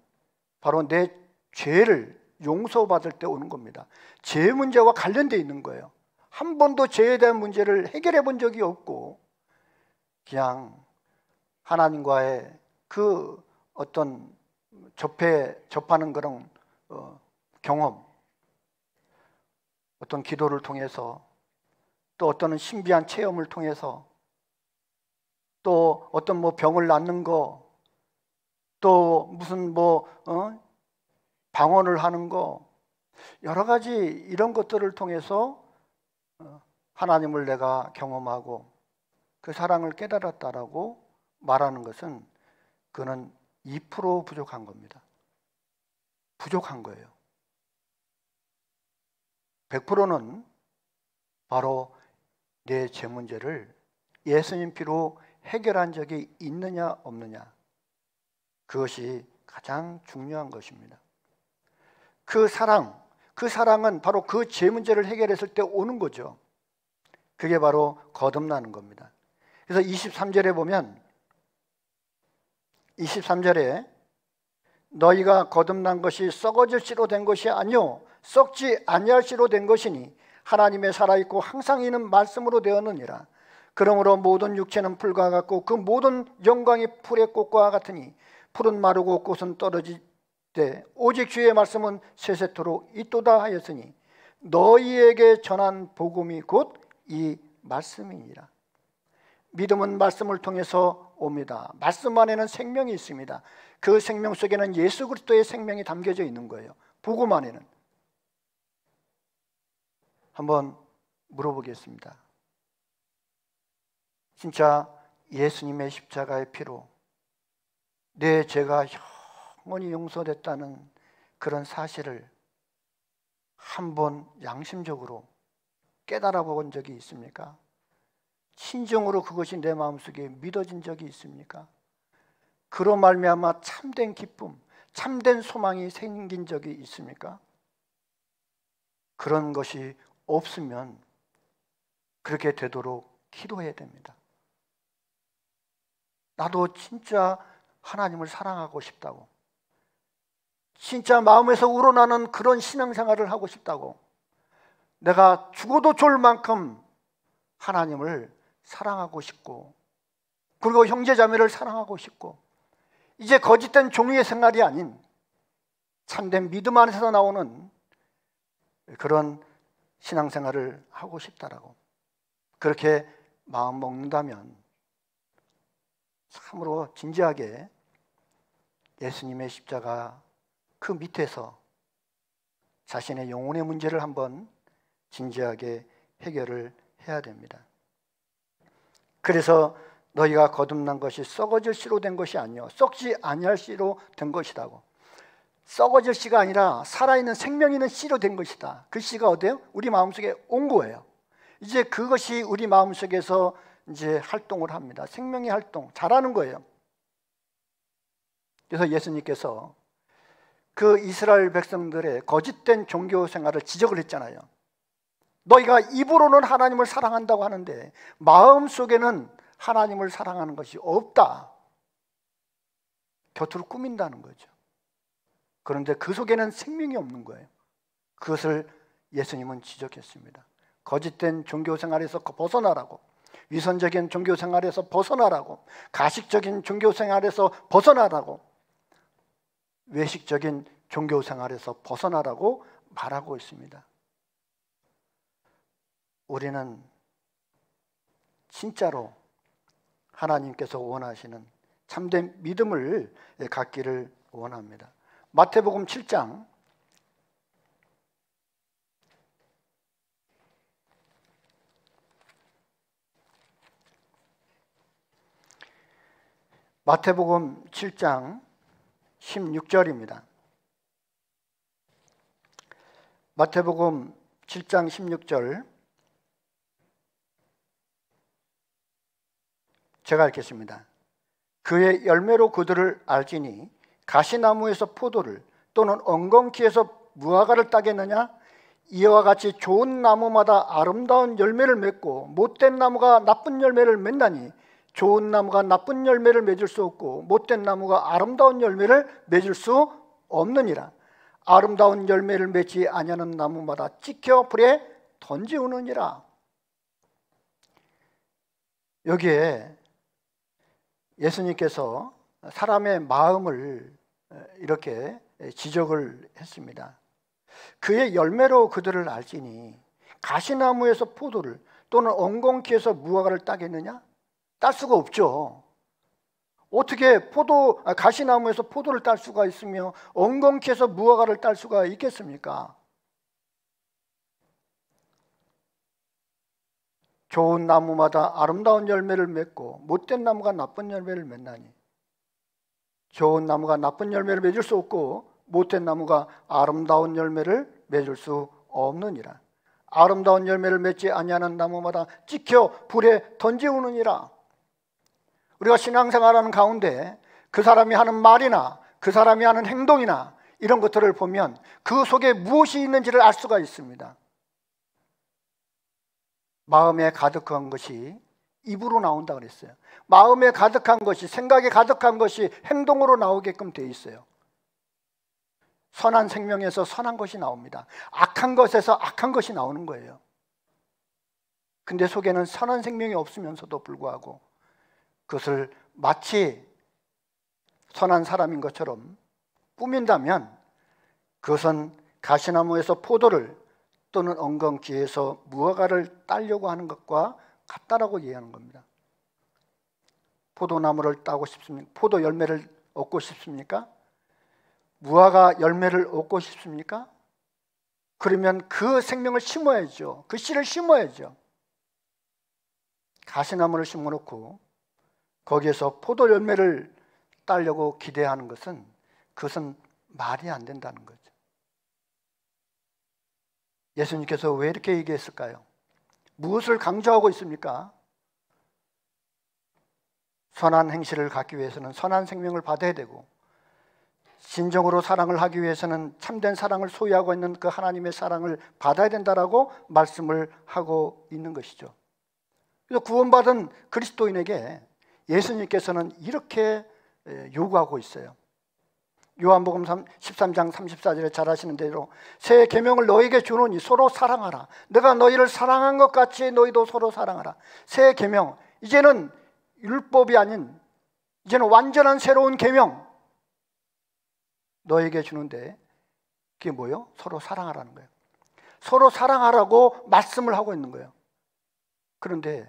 바로 내 죄를 용서받을 때 오는 겁니다. 죄 문제와 관련되어 있는 거예요. 한 번도 죄에 대한 문제를 해결해 본 적이 없고, 그냥 하나님과의 그 어떤 접하는 그런 경험, 어떤 기도를 통해서, 또 어떤 신비한 체험을 통해서, 또 어떤 뭐 병을 낫는 거, 또 무슨 방언을 하는 거, 여러 가지 이런 것들을 통해서 하나님을 내가 경험하고 그 사랑을 깨달았다라고 말하는 것은, 그는 2% 부족한 겁니다. 부족한 거예요. 100%는 바로 내 죄 문제를 예수님 피로 해결한 적이 있느냐 없느냐, 그것이 가장 중요한 것입니다. 그 사랑은 바로 그 죄 문제를 해결했을 때 오는 거죠. 그게 바로 거듭나는 겁니다. 그래서 23절에 보면 23절에 너희가 거듭난 것이 썩어질 씨로 된 것이 아니요 썩지 아니할 씨로 된 것이니 하나님의 살아있고 항상 있는 말씀으로 되었느니라. 그러므로 모든 육체는 풀과 같고 그 모든 영광이 풀의 꽃과 같으니 풀은 마르고 꽃은 떨어지되 오직 주의 말씀은 세세토록 있도다 하였으니 너희에게 전한 복음이 곧 이 말씀이니라. 믿음은 말씀을 통해서 옵니다. 말씀 안에는 생명이 있습니다. 그 생명 속에는 예수 그리스도의 생명이 담겨져 있는 거예요. 복음 안에는. 한번 물어보겠습니다. 진짜 예수님의 십자가의 피로 내 죄가 영원히 용서됐다는 그런 사실을 한번 양심적으로 깨달아 본 적이 있습니까? 진정으로 그것이 내 마음속에 믿어진 적이 있습니까? 그로 말미암아 참된 기쁨, 참된 소망이 생긴 적이 있습니까? 그런 것이 없으면 그렇게 되도록 기도해야 됩니다. 나도 진짜 하나님을 사랑하고 싶다고, 진짜 마음에서 우러나는 그런 신앙생활을 하고 싶다고, 내가 죽어도 좋을 만큼 하나님을 사랑하고 싶고 그리고 형제자매를 사랑하고 싶고 이제 거짓된 종류의 생활이 아닌 참된 믿음 안에서 나오는 그런 신앙생활을 하고 싶다라고 그렇게 마음 먹는다면 참으로 진지하게 예수님의 십자가 그 밑에서 자신의 영혼의 문제를 한번 진지하게 해결을 해야 됩니다. 그래서 너희가 거듭난 것이 썩어질 씨로 된 것이 아니요 썩지 아니할 씨로 된 것이라고. 썩어질 씨가 아니라 살아있는 생명 있는 씨로 된 것이다. 그 씨가 어디에요? 우리 마음속에 온 거예요. 이제 그것이 우리 마음속에서 이제 활동을 합니다. 생명의 활동 잘하는 거예요. 그래서 예수님께서 그 이스라엘 백성들의 거짓된 종교 생활을 지적을 했잖아요. 너희가 입으로는 하나님을 사랑한다고 하는데 마음속에는 하나님을 사랑하는 것이 없다. 곁으로 꾸민다는 거죠. 그런데 그 속에는 생명이 없는 거예요. 그것을 예수님은 지적했습니다. 거짓된 종교생활에서 벗어나라고, 위선적인 종교생활에서 벗어나라고, 가식적인 종교생활에서 벗어나라고, 외식적인 종교생활에서 벗어나라고 말하고 있습니다. 우리는 진짜로 하나님께서 원하시는 참된 믿음을 갖기를 원합니다. 마태복음 7장 마태복음 7장 16절입니다. 마태복음 7장 16절 제가 읽겠습니다. 그의 열매로 그들을 알지니 가시나무에서 포도를 또는 엉겅퀴에서 무화과를 따겠느냐? 이와 같이 좋은 나무마다 아름다운 열매를 맺고 못된 나무가 나쁜 열매를 맺나니 좋은 나무가 나쁜 열매를 맺을 수 없고 못된 나무가 아름다운 열매를 맺을 수 없느니라. 아름다운 열매를 맺지 아니하는 나무마다 찍혀 불에 던지우느니라. 여기에 예수님께서 사람의 마음을 이렇게 지적을 했습니다. 그의 열매로 그들을 알지니 가시나무에서 포도를 또는 엉겅퀴에서 무화과를 따겠느냐? 딸 수가 없죠. 어떻게 가시나무에서 포도를 딸 수가 있으며 엉겅퀴에서 무화과를 딸 수가 있겠습니까? 좋은 나무마다 아름다운 열매를 맺고 못된 나무가 나쁜 열매를 맺나니 좋은 나무가 나쁜 열매를 맺을 수 없고 못된 나무가 아름다운 열매를 맺을 수 없느니라. 아름다운 열매를 맺지 아니하는 나무마다 찍혀 불에 던지우느니라. 우리가 신앙생활하는 가운데 그 사람이 하는 말이나 그 사람이 하는 행동이나 이런 것들을 보면 그 속에 무엇이 있는지를 알 수가 있습니다. 마음에 가득한 것이 입으로 나온다 그랬어요. 마음에 가득한 것이, 생각에 가득한 것이 행동으로 나오게끔 돼 있어요. 선한 생명에서 선한 것이 나옵니다. 악한 것에서 악한 것이 나오는 거예요. 근데 속에는 선한 생명이 없으면서도 불구하고 그것을 마치 선한 사람인 것처럼 꾸민다면 그것은 가시나무에서 포도를 또는 엉겅퀴에서 무화과를 따려고 하는 것과 같다라고 이해하는 겁니다. 포도나무를 따고 싶습니까? 포도 열매를 얻고 싶습니까? 무화과 열매를 얻고 싶습니까? 그러면 그 생명을 심어야죠. 그 씨를 심어야죠. 가시나무를 심어놓고 거기에서 포도 열매를 따려고 기대하는 것은 그것은 말이 안 된다는 거죠. 예수님께서 왜 이렇게 얘기했을까요? 무엇을 강조하고 있습니까? 선한 행실을 갖기 위해서는 선한 생명을 받아야 되고 진정으로 사랑을 하기 위해서는 참된 사랑을 소유하고 있는 그 하나님의 사랑을 받아야 된다라고 말씀을 하고 있는 것이죠. 그래서 구원받은 그리스도인에게 예수님께서는 이렇게 요구하고 있어요. 요한복음 13장 34절에 잘 아시는 대로 새 계명을 너희에게 주노니 서로 사랑하라. 내가 너희를 사랑한 것 같이 너희도 서로 사랑하라. 새 계명, 이제는 율법이 아닌 이제는 완전한 새로운 계명 너희에게 주는데 그게 뭐예요? 서로 사랑하라는 거예요. 서로 사랑하라고 말씀을 하고 있는 거예요. 그런데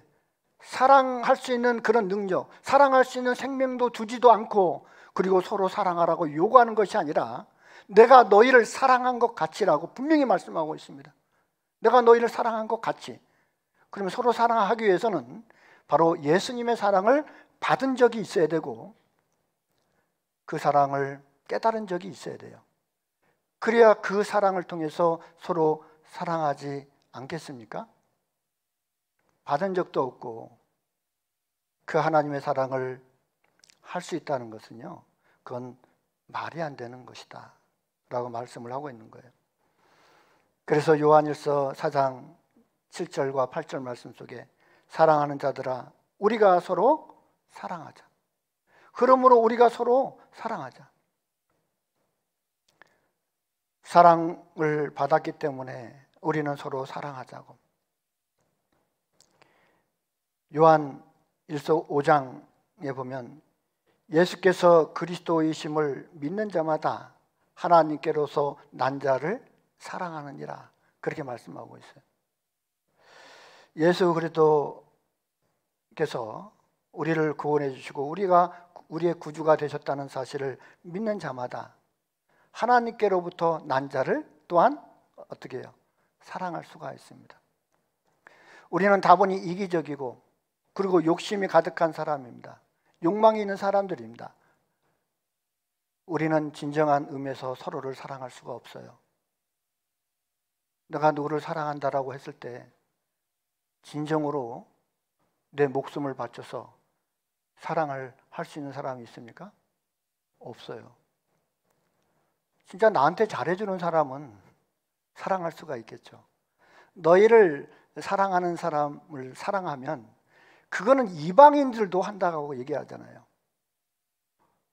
사랑할 수 있는 그런 능력, 사랑할 수 있는 생명도 주지도 않고 그리고 서로 사랑하라고 요구하는 것이 아니라 내가 너희를 사랑한 것 같이라고 분명히 말씀하고 있습니다. 내가 너희를 사랑한 것 같이. 그러면 서로 사랑하기 위해서는 바로 예수님의 사랑을 받은 적이 있어야 되고 그 사랑을 깨달은 적이 있어야 돼요. 그래야 그 사랑을 통해서 서로 사랑하지 않겠습니까? 받은 적도 없고 그 하나님의 사랑을 할 수 있다는 것은요, 그건 말이 안 되는 것이다 라고 말씀을 하고 있는 거예요. 그래서 요한일서 4장 7절과 8절 말씀 속에 사랑하는 자들아 우리가 서로 사랑하자. 그러므로 우리가 서로 사랑하자. 사랑을 받았기 때문에 우리는 서로 사랑하자고. 요한 1서 5장에 보면 예수께서 그리스도이심을 믿는 자마다 하나님께로서 난 자를 사랑하느니라 그렇게 말씀하고 있어요. 예수 그리스도께서 우리를 구원해 주시고 우리가 우리의 구주가 되셨다는 사실을 믿는 자마다 하나님께로부터 난 자를 또한 어떻게 해요? 사랑할 수가 있습니다. 우리는 다분히 이기적이고 그리고 욕심이 가득한 사람입니다. 욕망이 있는 사람들입니다. 우리는 진정한 의미에서 서로를 사랑할 수가 없어요. 내가 누구를 사랑한다라고 했을 때 진정으로 내 목숨을 바쳐서 사랑을 할 수 있는 사람이 있습니까? 없어요. 진짜 나한테 잘해주는 사람은 사랑할 수가 있겠죠. 너희를 사랑하는 사람을 사랑하면 그거는 이방인들도 한다고 얘기하잖아요.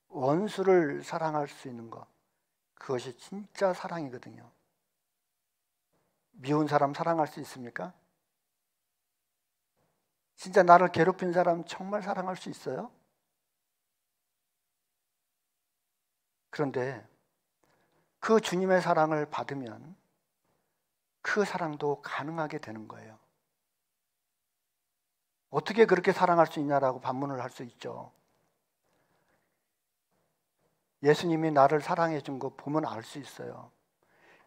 원수를 사랑할 수 있는 것, 그것이 진짜 사랑이거든요. 미운 사람 사랑할 수 있습니까? 진짜 나를 괴롭힌 사람 정말 사랑할 수 있어요? 그런데 그 주님의 사랑을 받으면 그 사랑도 가능하게 되는 거예요. 어떻게 그렇게 사랑할 수 있냐라고 반문을 할 수 있죠. 예수님이 나를 사랑해 준 거 보면 알 수 있어요.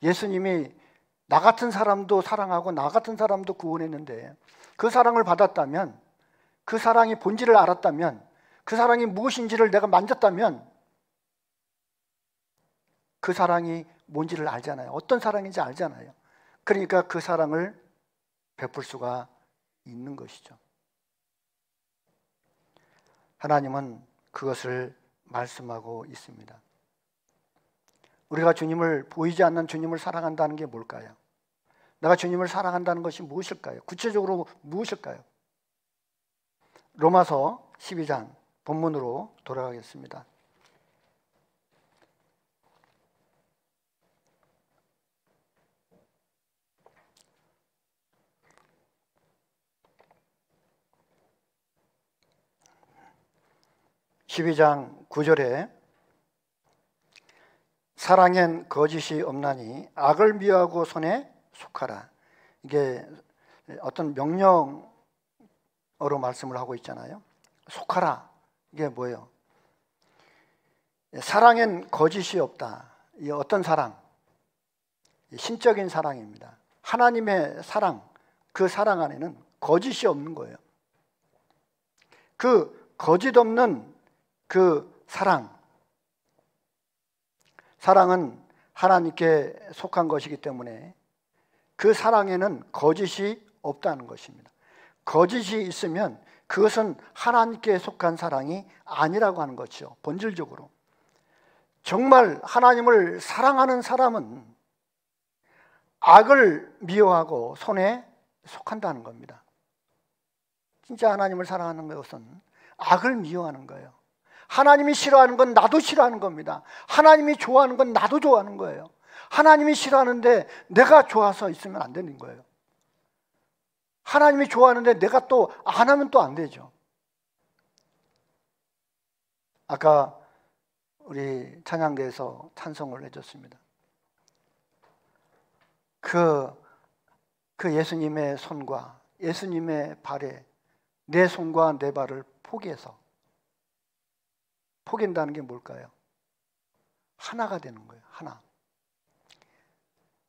예수님이 나 같은 사람도 사랑하고 나 같은 사람도 구원했는데 그 사랑을 받았다면, 그 사랑의 본질을 알았다면, 그 사랑이 무엇인지를 내가 만졌다면 그 사랑이 뭔지를 알잖아요. 어떤 사랑인지 알잖아요. 그러니까 그 사랑을 베풀 수가 있는 것이죠. 하나님은 그것을 말씀하고 있습니다. 우리가 주님을, 보이지 않는 주님을 사랑한다는 게 뭘까요? 내가 주님을 사랑한다는 것이 무엇일까요? 구체적으로 무엇일까요? 로마서 12장 본문으로 돌아가겠습니다. (12장) 9절에 사랑엔 거짓이 없나니 악을 미워하고 선에 속하라. 이게 어떤 명령어로 말씀을 하고 있잖아요. 속하라. 이게 뭐예요? 사랑엔 거짓이 없다. 이 어떤 사랑? 신적인 사랑입니다. 하나님의 사랑, 그 사랑 안에는 거짓이 없는 거예요. 그 거짓 없는 그 사랑은 하나님께 속한 것이기 때문에 그 사랑에는 거짓이 없다는 것입니다. 거짓이 있으면 그것은 하나님께 속한 사랑이 아니라고 하는 것이죠. 본질적으로. 정말 하나님을 사랑하는 사람은 악을 미워하고 선에 속한다는 겁니다. 진짜 하나님을 사랑하는 것은 악을 미워하는 거예요. 하나님이 싫어하는 건 나도 싫어하는 겁니다. 하나님이 좋아하는 건 나도 좋아하는 거예요. 하나님이 싫어하는데 내가 좋아서 있으면 안 되는 거예요. 하나님이 좋아하는데 내가 또 안 하면 또 안 되죠. 아까 우리 찬양대에서 찬송을 해줬습니다. 그 예수님의 손과 예수님의 발에 내 손과 내 발을 포기한다는 게 뭘까요? 하나가 되는 거예요. 하나.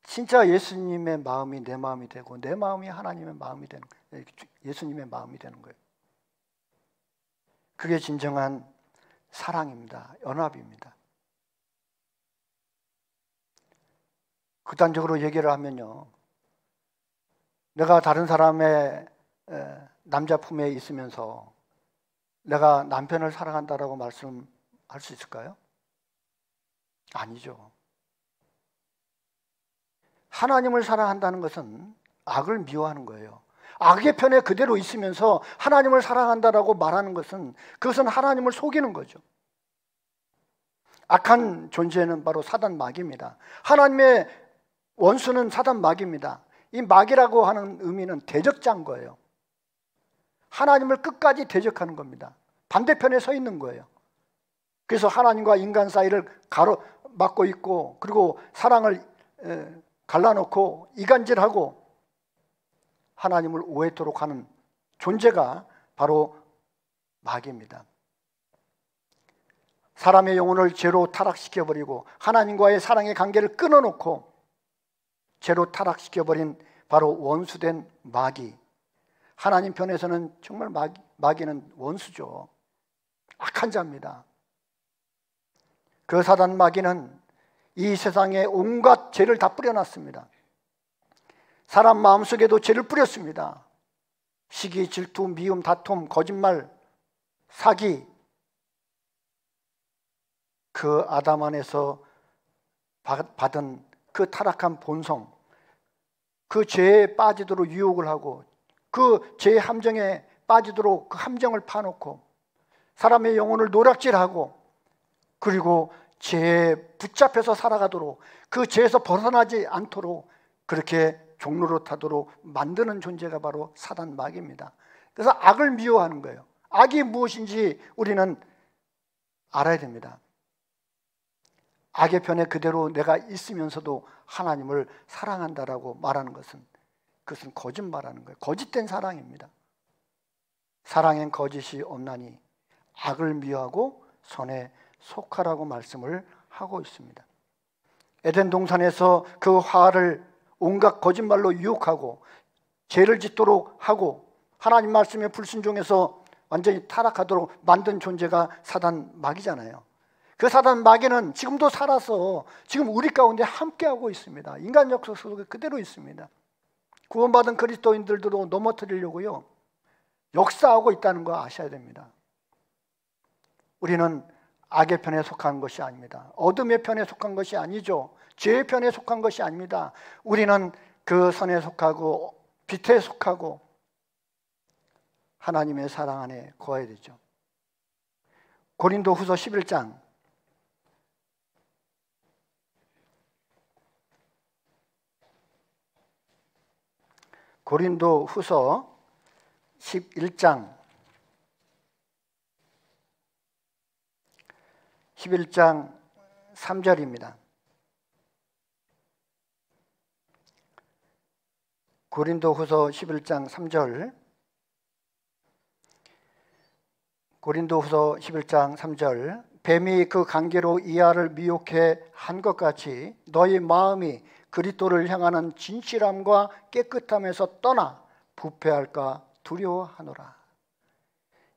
진짜 예수님의 마음이 내 마음이 되고 내 마음이 하나님의 마음이 되는 거예요. 예수님의 마음이 되는 거예요. 그게 진정한 사랑입니다. 연합입니다. 극단적으로 얘기를 하면요, 내가 다른 사람의 남자 품에 있으면서 내가 남편을 사랑한다라고 말씀할 수 있을까요? 아니죠. 하나님을 사랑한다는 것은 악을 미워하는 거예요. 악의 편에 그대로 있으면서 하나님을 사랑한다라고 말하는 것은 그것은 하나님을 속이는 거죠. 악한 존재는 바로 사단 마귀입니다. 하나님의 원수는 사단 마귀입니다. 이 마귀라고 하는 의미는 대적자인 거예요. 하나님을 끝까지 대적하는 겁니다. 반대편에 서 있는 거예요. 그래서 하나님과 인간 사이를 가로막고 있고, 그리고 사랑을 갈라놓고 이간질하고 하나님을 오해토록 하는 존재가 바로 마귀입니다. 사람의 영혼을 죄로 타락시켜버리고 하나님과의 사랑의 관계를 끊어놓고 죄로 타락시켜버린 바로 원수된 마귀. 하나님 편에서는 정말 마귀는 원수죠. 악한 자입니다. 그 사단 마귀는 이 세상에 온갖 죄를 다 뿌려놨습니다. 사람 마음속에도 죄를 뿌렸습니다. 시기, 질투, 미움, 다툼, 거짓말, 사기. 그 아담 안에서 받은 그 타락한 본성, 그 죄에 빠지도록 유혹을 하고 그 죄의 함정에 빠지도록 그 함정을 파놓고 사람의 영혼을 노략질하고, 그리고 죄에 붙잡혀서 살아가도록, 그 죄에서 벗어나지 않도록 그렇게 종로로 타도록 만드는 존재가 바로 사단 마귀입니다. 그래서 악을 미워하는 거예요. 악이 무엇인지 우리는 알아야 됩니다. 악의 편에 그대로 내가 있으면서도 하나님을 사랑한다라고 말하는 것은, 그것은 거짓말하는 거예요. 거짓된 사랑입니다. 사랑엔 거짓이 없나니 악을 미워하고 선에 속하라고 말씀을 하고 있습니다. 에덴 동산에서 그 화를 온갖 거짓말로 유혹하고 죄를 짓도록 하고 하나님 말씀에 불순종해서 완전히 타락하도록 만든 존재가 사단 마귀잖아요. 그 사단 마귀는 지금도 살아서 지금 우리 가운데 함께하고 있습니다. 인간 역사 속에 그대로 있습니다. 구원받은 그리스도인들도 넘어뜨리려고요, 역사하고 있다는 거 아셔야 됩니다. 우리는 악의 편에 속한 것이 아닙니다. 어둠의 편에 속한 것이 아니죠. 죄의 편에 속한 것이 아닙니다. 우리는 그 선에 속하고 빛에 속하고 하나님의 사랑 안에 거해야 되죠. 고린도후서 11장 고린도후서 11장 3절입니다. 고린도후서 11장 3절. 고린도후서 11장 3절. 뱀이 그 관계로 이하를 미혹해 한 것 같이 너희 마음이 그리스도를 향하는 진실함과 깨끗함에서 떠나 부패할까 두려워하노라.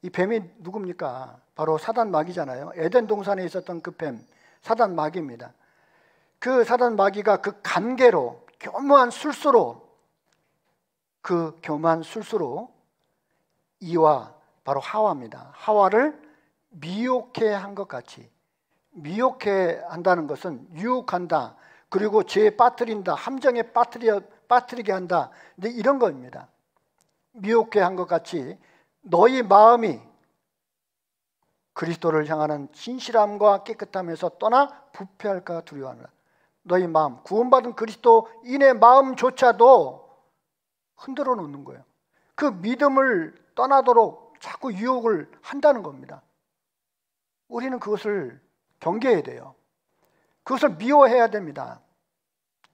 이 뱀이 누굽니까? 바로 사단 마귀잖아요. 에덴 동산에 있었던 그 뱀, 사단 마귀입니다. 그 사단 마귀가 그 관계로 교묘한 술수로 이와 바로 하와입니다. 하와를 미혹해 한 것 같이, 미혹해 한다는 것은 유혹한다, 그리고 죄에 빠뜨린다, 함정에 빠뜨리게 한다, 근데 이런 겁니다. 미혹해 한 것 같이 너희 마음이 그리스도를 향하는 진실함과 깨끗함에서 떠나 부패할까 두려워하노라. 너희 마음, 구원받은 그리스도인의 마음조차도 흔들어 놓는 거예요. 그 믿음을 떠나도록 자꾸 유혹을 한다는 겁니다. 우리는 그것을 경계해야 돼요. 그것을 미워해야 됩니다.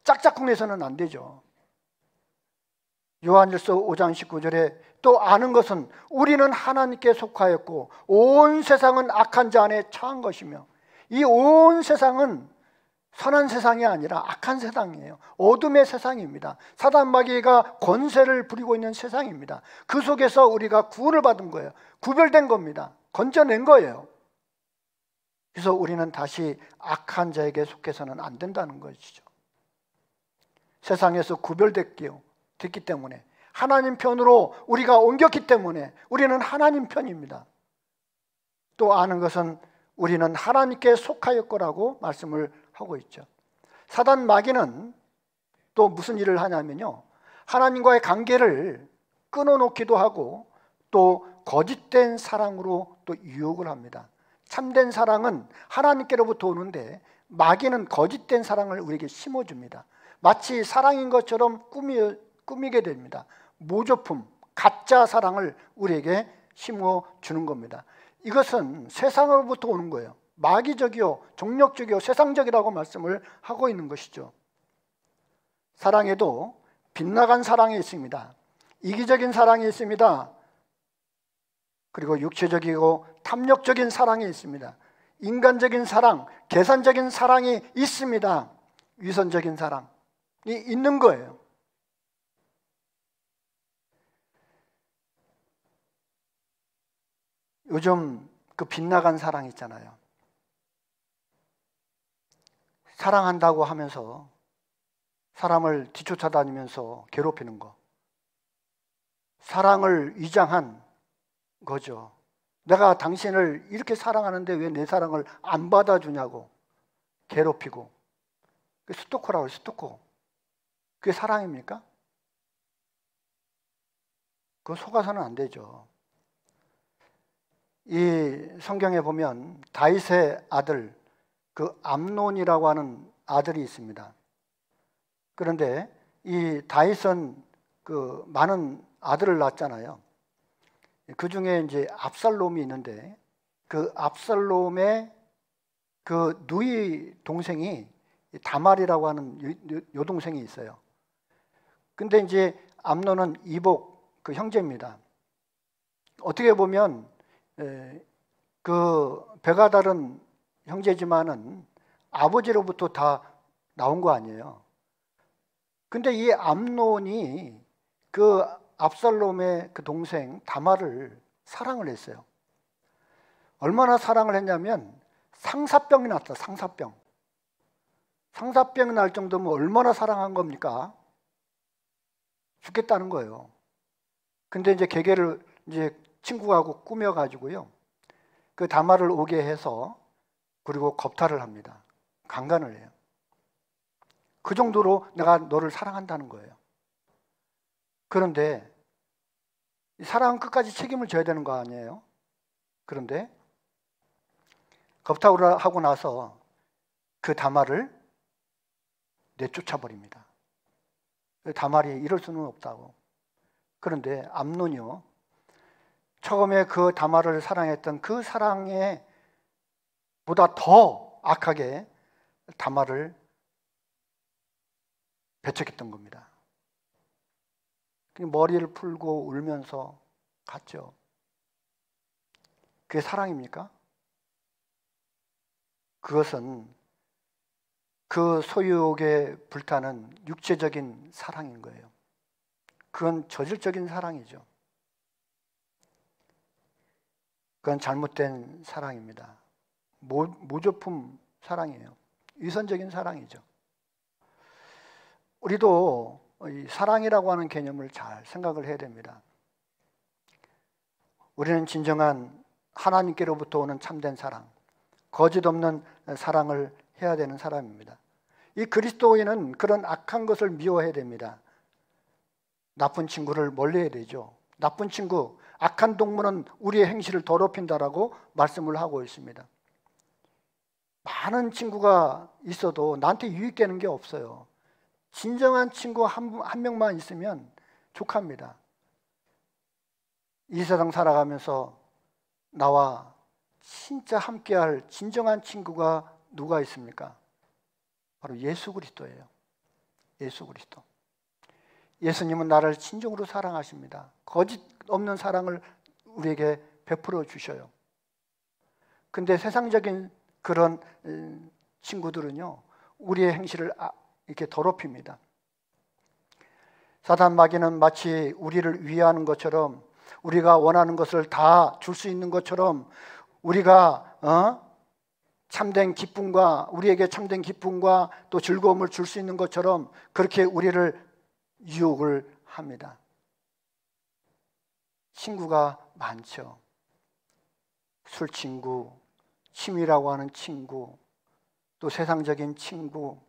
짝짝꿍해서는 안 되죠. 요한일서 5장 19절에 또 아는 것은 우리는 하나님께 속하였고 온 세상은 악한 자 안에 처한 것이며, 이 온 세상은 선한 세상이 아니라 악한 세상이에요. 어둠의 세상입니다. 사단 마귀가 권세를 부리고 있는 세상입니다. 그 속에서 우리가 구원을 받은 거예요. 구별된 겁니다. 건져낸 거예요. 그래서 우리는 다시 악한 자에게 속해서는 안 된다는 것이죠. 세상에서 구별됐기 때문에, 하나님 편으로 우리가 옮겼기 때문에 우리는 하나님 편입니다. 또 아는 것은 우리는 하나님께 속하였거라고 말씀을 하고 있죠. 사단 마귀는 또 무슨 일을 하냐면요, 하나님과의 관계를 끊어놓기도 하고 또 거짓된 사랑으로 또 유혹을 합니다. 참된 사랑은 하나님께로부터 오는데 마귀는 거짓된 사랑을 우리에게 심어줍니다. 마치 사랑인 것처럼 꾸미게 됩니다. 모조품, 가짜 사랑을 우리에게 심어주는 겁니다. 이것은 세상으로부터 오는 거예요. 마귀적이요, 종력적이요, 세상적이라고 말씀을 하고 있는 것이죠. 사랑에도 빗나간 사랑이 있습니다. 이기적인 사랑이 있습니다. 그리고 육체적이고 탐욕적인 사랑이 있습니다. 인간적인 사랑, 계산적인 사랑이 있습니다. 위선적인 사랑이 있는 거예요. 요즘 그 빗나간 사랑 있잖아요. 사랑한다고 하면서 사람을 뒤쫓아다니면서 괴롭히는 거, 사랑을 위장한 거죠. 내가 당신을 이렇게 사랑하는데 왜 내 사랑을 안 받아주냐고 괴롭히고, 스토커라고 해요. 스토커. 그게 사랑입니까? 그거 속아서는 안 되죠. 이 성경에 보면 다윗의 아들, 그 암논이라고 하는 아들이 있습니다. 그런데 이 다윗은 그 많은 아들을 낳았잖아요. 그 중에 이제 압살롬이 있는데, 그 압살롬의 그 누이 동생이 다말이라고 하는 여동생이 있어요. 근데 이제 암논은 이복 그 형제입니다. 어떻게 보면 그 배가 다른 형제지만은 아버지로부터 다 나온 거 아니에요. 근데 이 암논이 그 압살롬의 그 동생 다말을 사랑을 했어요. 얼마나 사랑을 했냐면 상사병이 났다. 상사병이 날 정도면 얼마나 사랑한 겁니까? 죽겠다는 거예요. 근데 이제 계계를 이제 친구하고 꾸며가지고요, 그 다말을 오게 해서 그리고 겁탈을 합니다. 강간을 해요. 그 정도로 내가 너를 사랑한다는 거예요. 그런데 사랑은 끝까지 책임을 져야 되는 거 아니에요? 그런데 겁탈을 하고 나서 그 다말을 내쫓아 버립니다. 다말이 이럴 수는 없다고. 그런데 암논이요, 처음에 그 다말을 사랑했던 그 사랑에 보다 더 악하게 다말을 배척했던 겁니다. 머리를 풀고 울면서 갔죠. 그게 사랑입니까? 그것은 그 소유욕에 불타는 육체적인 사랑인 거예요. 그건 저질적인 사랑이죠. 그건 잘못된 사랑입니다. 모조품 사랑이에요. 위선적인 사랑이죠. 우리도 이 사랑이라고 하는 개념을 잘 생각을 해야 됩니다. 우리는 진정한 하나님께로부터 오는 참된 사랑, 거짓 없는 사랑을 해야 되는 사람입니다. 이 그리스도인은 그런 악한 것을 미워해야 됩니다. 나쁜 친구를 멀리해야 되죠. 나쁜 친구, 악한 동물은 우리의 행실을 더럽힌다라고 말씀을 하고 있습니다. 많은 친구가 있어도 나한테 유익되는 게 없어요. 진정한 친구 한 명만 있으면 족합니다. 이 세상 살아가면서 나와 진짜 함께할 진정한 친구가 누가 있습니까? 바로 예수 그리스도예요. 예수 그리스도. 예수님은 나를 진정으로 사랑하십니다. 거짓 없는 사랑을 우리에게 베풀어 주셔요. 근데 세상적인 그런 친구들은요, 우리의 행실을 이렇게 더럽힙니다. 사단 마귀는 마치 우리를 위하는 것처럼, 우리가 원하는 것을 다 줄 수 있는 것처럼, 우리가 참된 기쁨과, 우리에게 참된 기쁨과 또 즐거움을 줄 수 있는 것처럼 그렇게 우리를 유혹을 합니다. 친구가 많죠. 술 친구, 취미라고 하는 친구, 또 세상적인 친구,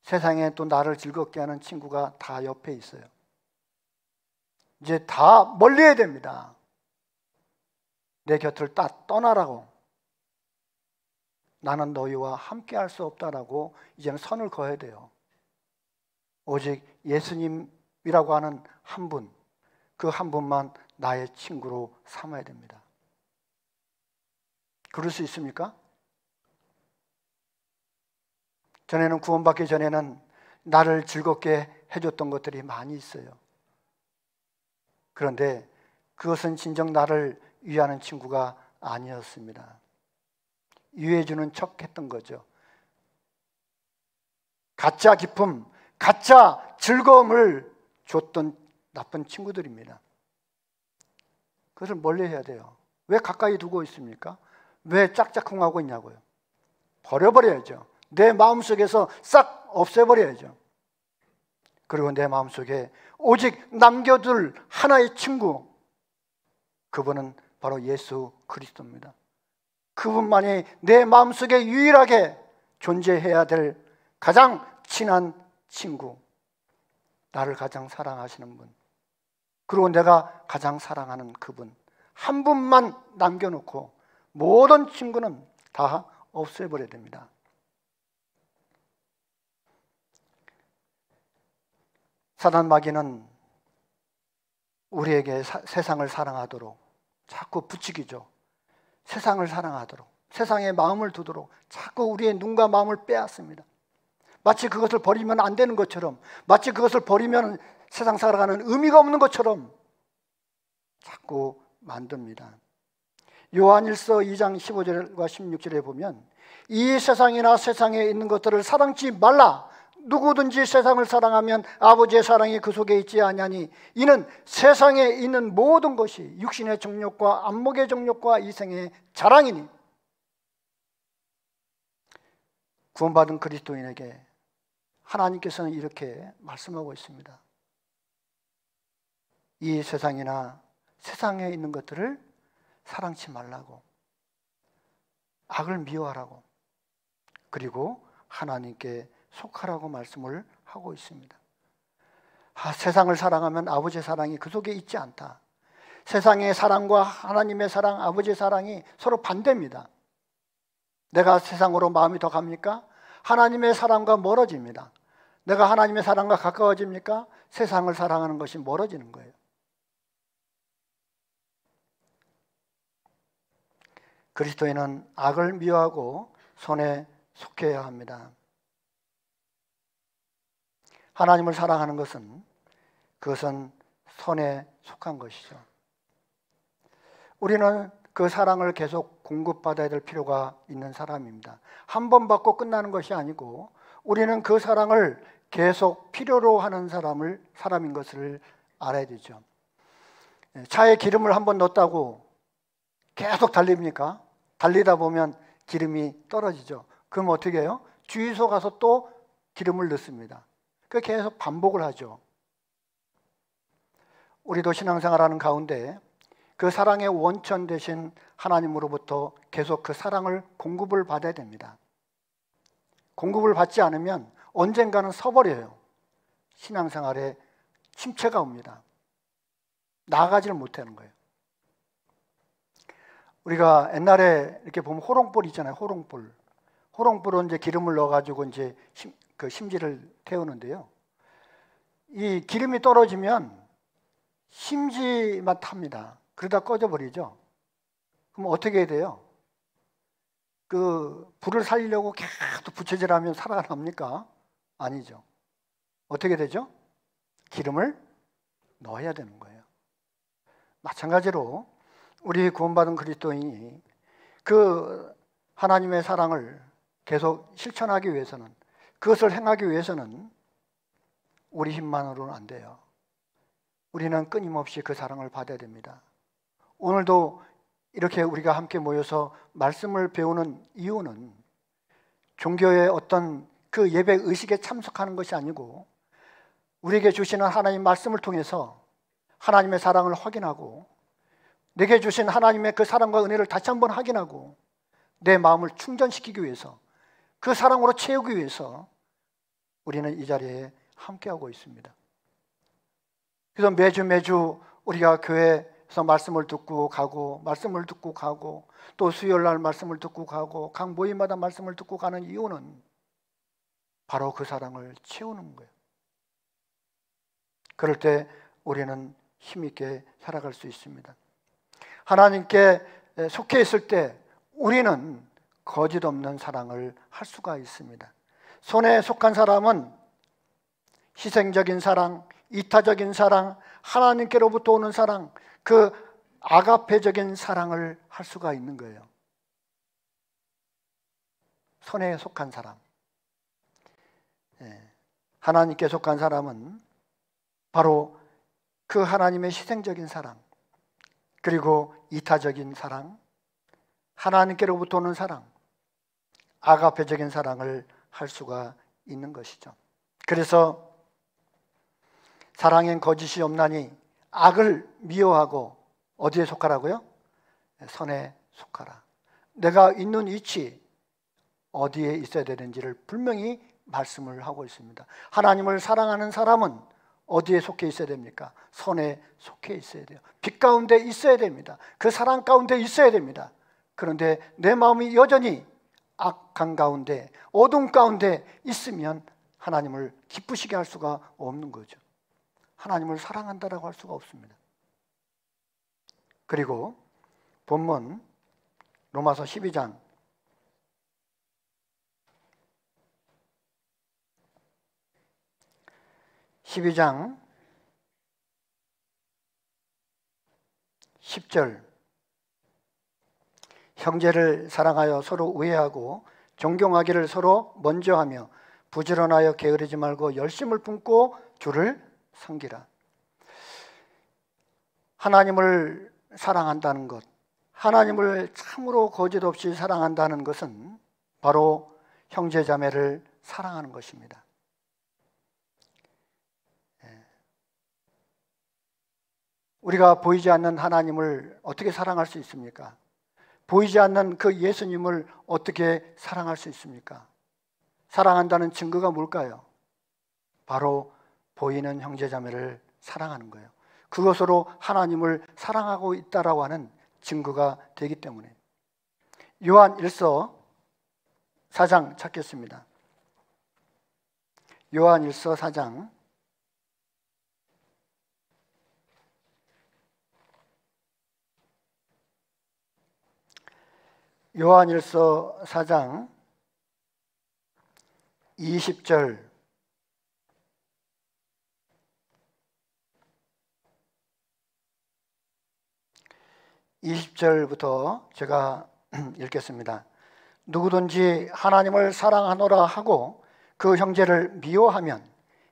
세상에 또 나를 즐겁게 하는 친구가 다 옆에 있어요. 이제 다 멀리해야 됩니다. 내 곁을 떠나라고. 나는 너희와 함께 할 수 없다라고 이제는 선을 그어야 돼요. 오직 예수님이라고 하는 한 분, 그 한 분만 나의 친구로 삼아야 됩니다. 그럴 수 있습니까? 전에는, 구원받기 전에는 나를 즐겁게 해줬던 것들이 많이 있어요. 그런데 그것은 진정 나를 위하는 친구가 아니었습니다. 위해주는 척 했던 거죠. 가짜 기쁨, 가짜 즐거움을 줬던 나쁜 친구들입니다. 그것을 멀리 해야 돼요. 왜 가까이 두고 있습니까? 왜 짝짝꿍하고 있냐고요. 버려버려야죠. 내 마음속에서 싹 없애버려야죠. 그리고 내 마음속에 오직 남겨둘 하나의 친구, 그분은 바로 예수 그리스도입니다. 그분만이 내 마음속에 유일하게 존재해야 될 가장 친한 친구, 나를 가장 사랑하시는 분, 그리고 내가 가장 사랑하는 그분 한 분만 남겨놓고 모든 친구는 다 없애버려야 됩니다. 사단 마귀는 우리에게 세상을 사랑하도록 자꾸 부추기죠. 세상을 사랑하도록, 세상에 마음을 두도록 자꾸 우리의 눈과 마음을 빼앗습니다. 마치 그것을 버리면 안 되는 것처럼, 마치 그것을 버리면 세상 살아가는 의미가 없는 것처럼 자꾸 만듭니다. 요한일서 2장 15절과 16절에 보면, 이 세상이나 세상에 있는 것들을 사랑치 말라. 누구든지 세상을 사랑하면 아버지의 사랑이 그 속에 있지 아니하니, 이는 세상에 있는 모든 것이 육신의 정욕과 안목의 정욕과 이생의 자랑이니. 구원받은 그리스도인에게 하나님께서는 이렇게 말씀하고 있습니다. 이 세상이나 세상에 있는 것들을 사랑치 말라고, 악을 미워하라고, 그리고 하나님께 속하라고 말씀을 하고 있습니다. 세상을 사랑하면 아버지의 사랑이 그 속에 있지 않다. 세상의 사랑과 하나님의 사랑, 아버지의 사랑이 서로 반대입니다. 내가 세상으로 마음이 더 갑니까? 하나님의 사랑과 멀어집니다. 내가 하나님의 사랑과 가까워집니까? 세상을 사랑하는 것이 멀어지는 거예요. 그리스도인은 악을 미워하고 선에 속해야 합니다. 하나님을 사랑하는 것은 그것은 선에 속한 것이죠. 우리는 그 사랑을 계속 공급받아야 될 필요가 있는 사람입니다. 한 번 받고 끝나는 것이 아니고 우리는 그 사랑을 계속 필요로 하는 사람인 것을 알아야 되죠. 차에 기름을 한 번 넣었다고 계속 달립니까? 달리다 보면 기름이 떨어지죠. 그럼 어떻게 해요? 주유소 가서 또 기름을 넣습니다. 그 계속 반복을 하죠. 우리도 신앙생활하는 가운데 그 사랑의 원천 되신 하나님으로부터 계속 그 사랑을 공급을 받아야 됩니다. 공급을 받지 않으면 언젠가는 서버려요. 신앙생활에 침체가 옵니다. 나아가지를 못하는 거예요. 우리가 옛날에 이렇게 보면 호롱불 있잖아요. 호롱불. 호롱불은 이제 기름을 넣어가지고 이제 그 심지를 태우는데요. 이 기름이 떨어지면 심지만 탑니다. 그러다 꺼져버리죠. 그럼 어떻게 해야 돼요? 그 불을 살리려고 계속 부채질하면 살아납니까? 아니죠. 어떻게 되죠? 기름을 넣어야 되는 거예요. 마찬가지로 우리 구원받은 그리스도인이 그 하나님의 사랑을 계속 실천하기 위해서는, 그것을 행하기 위해서는 우리 힘만으로는 안 돼요. 우리는 끊임없이 그 사랑을 받아야 됩니다. 오늘도 이렇게 우리가 함께 모여서 말씀을 배우는 이유는 종교의 어떤 그 예배 의식에 참석하는 것이 아니고 우리에게 주시는 하나님 말씀을 통해서 하나님의 사랑을 확인하고 내게 주신 하나님의 그 사랑과 은혜를 다시 한번 확인하고 내 마음을 충전시키기 위해서, 그 사랑으로 채우기 위해서 우리는 이 자리에 함께하고 있습니다. 그래서 매주 우리가 교회에서 말씀을 듣고 가고 또 수요일 날 말씀을 듣고 가고 각 모임마다 말씀을 듣고 가는 이유는 바로 그 사랑을 채우는 거예요. 그럴 때 우리는 힘있게 살아갈 수 있습니다. 하나님께 속해 있을 때 우리는 거짓 없는 사랑을 할 수가 있습니다. 손에 속한 사람은 희생적인 사랑, 이타적인 사랑, 하나님께로부터 오는 사랑, 그 아가페적인 사랑을 할 수가 있는 거예요. 손에 속한 사람, 하나님께 속한 사람은 바로 그 하나님의 희생적인 사랑, 그리고 이타적인 사랑, 하나님께로부터 오는 사랑, 아가페적인 사랑을 할 수가 있는 것이죠. 그래서 사랑엔 거짓이 없나니 악을 미워하고 어디에 속하라고요? 선에 속하라. 내가 있는 위치 어디에 있어야 되는지를 분명히 말씀을 하고 있습니다. 하나님을 사랑하는 사람은 어디에 속해 있어야 됩니까? 선에 속해 있어야 돼요. 빛 가운데 있어야 됩니다. 그 사랑 가운데 있어야 됩니다. 그런데 내 마음이 여전히 악한 가운데, 어둠 가운데 있으면 하나님을 기쁘시게 할 수가 없는 거죠. 하나님을 사랑한다라고 할 수가 없습니다. 그리고 본문 로마서 12장 10절, 형제를 사랑하여 서로 우애하고 존경하기를 서로 먼저 하며 부지런하여 게으르지 말고 열심을 품고 주를 섬기라. 하나님을 사랑한다는 것, 하나님을 참으로 거짓 없이 사랑한다는 것은 바로 형제 자매를 사랑하는 것입니다. 우리가 보이지 않는 하나님을 어떻게 사랑할 수 있습니까? 보이지 않는 그 예수님을 어떻게 사랑할 수 있습니까? 사랑한다는 증거가 뭘까요? 바로 보이는 형제자매를 사랑하는 거예요. 그것으로 하나님을 사랑하고 있다라고 하는 증거가 되기 때문에. 요한 1서 4장 찾겠습니다. 요한 1서 4장 요한 1서 4장 20절 20절부터 제가 읽겠습니다. 누구든지 하나님을 사랑하노라 하고 그 형제를 미워하면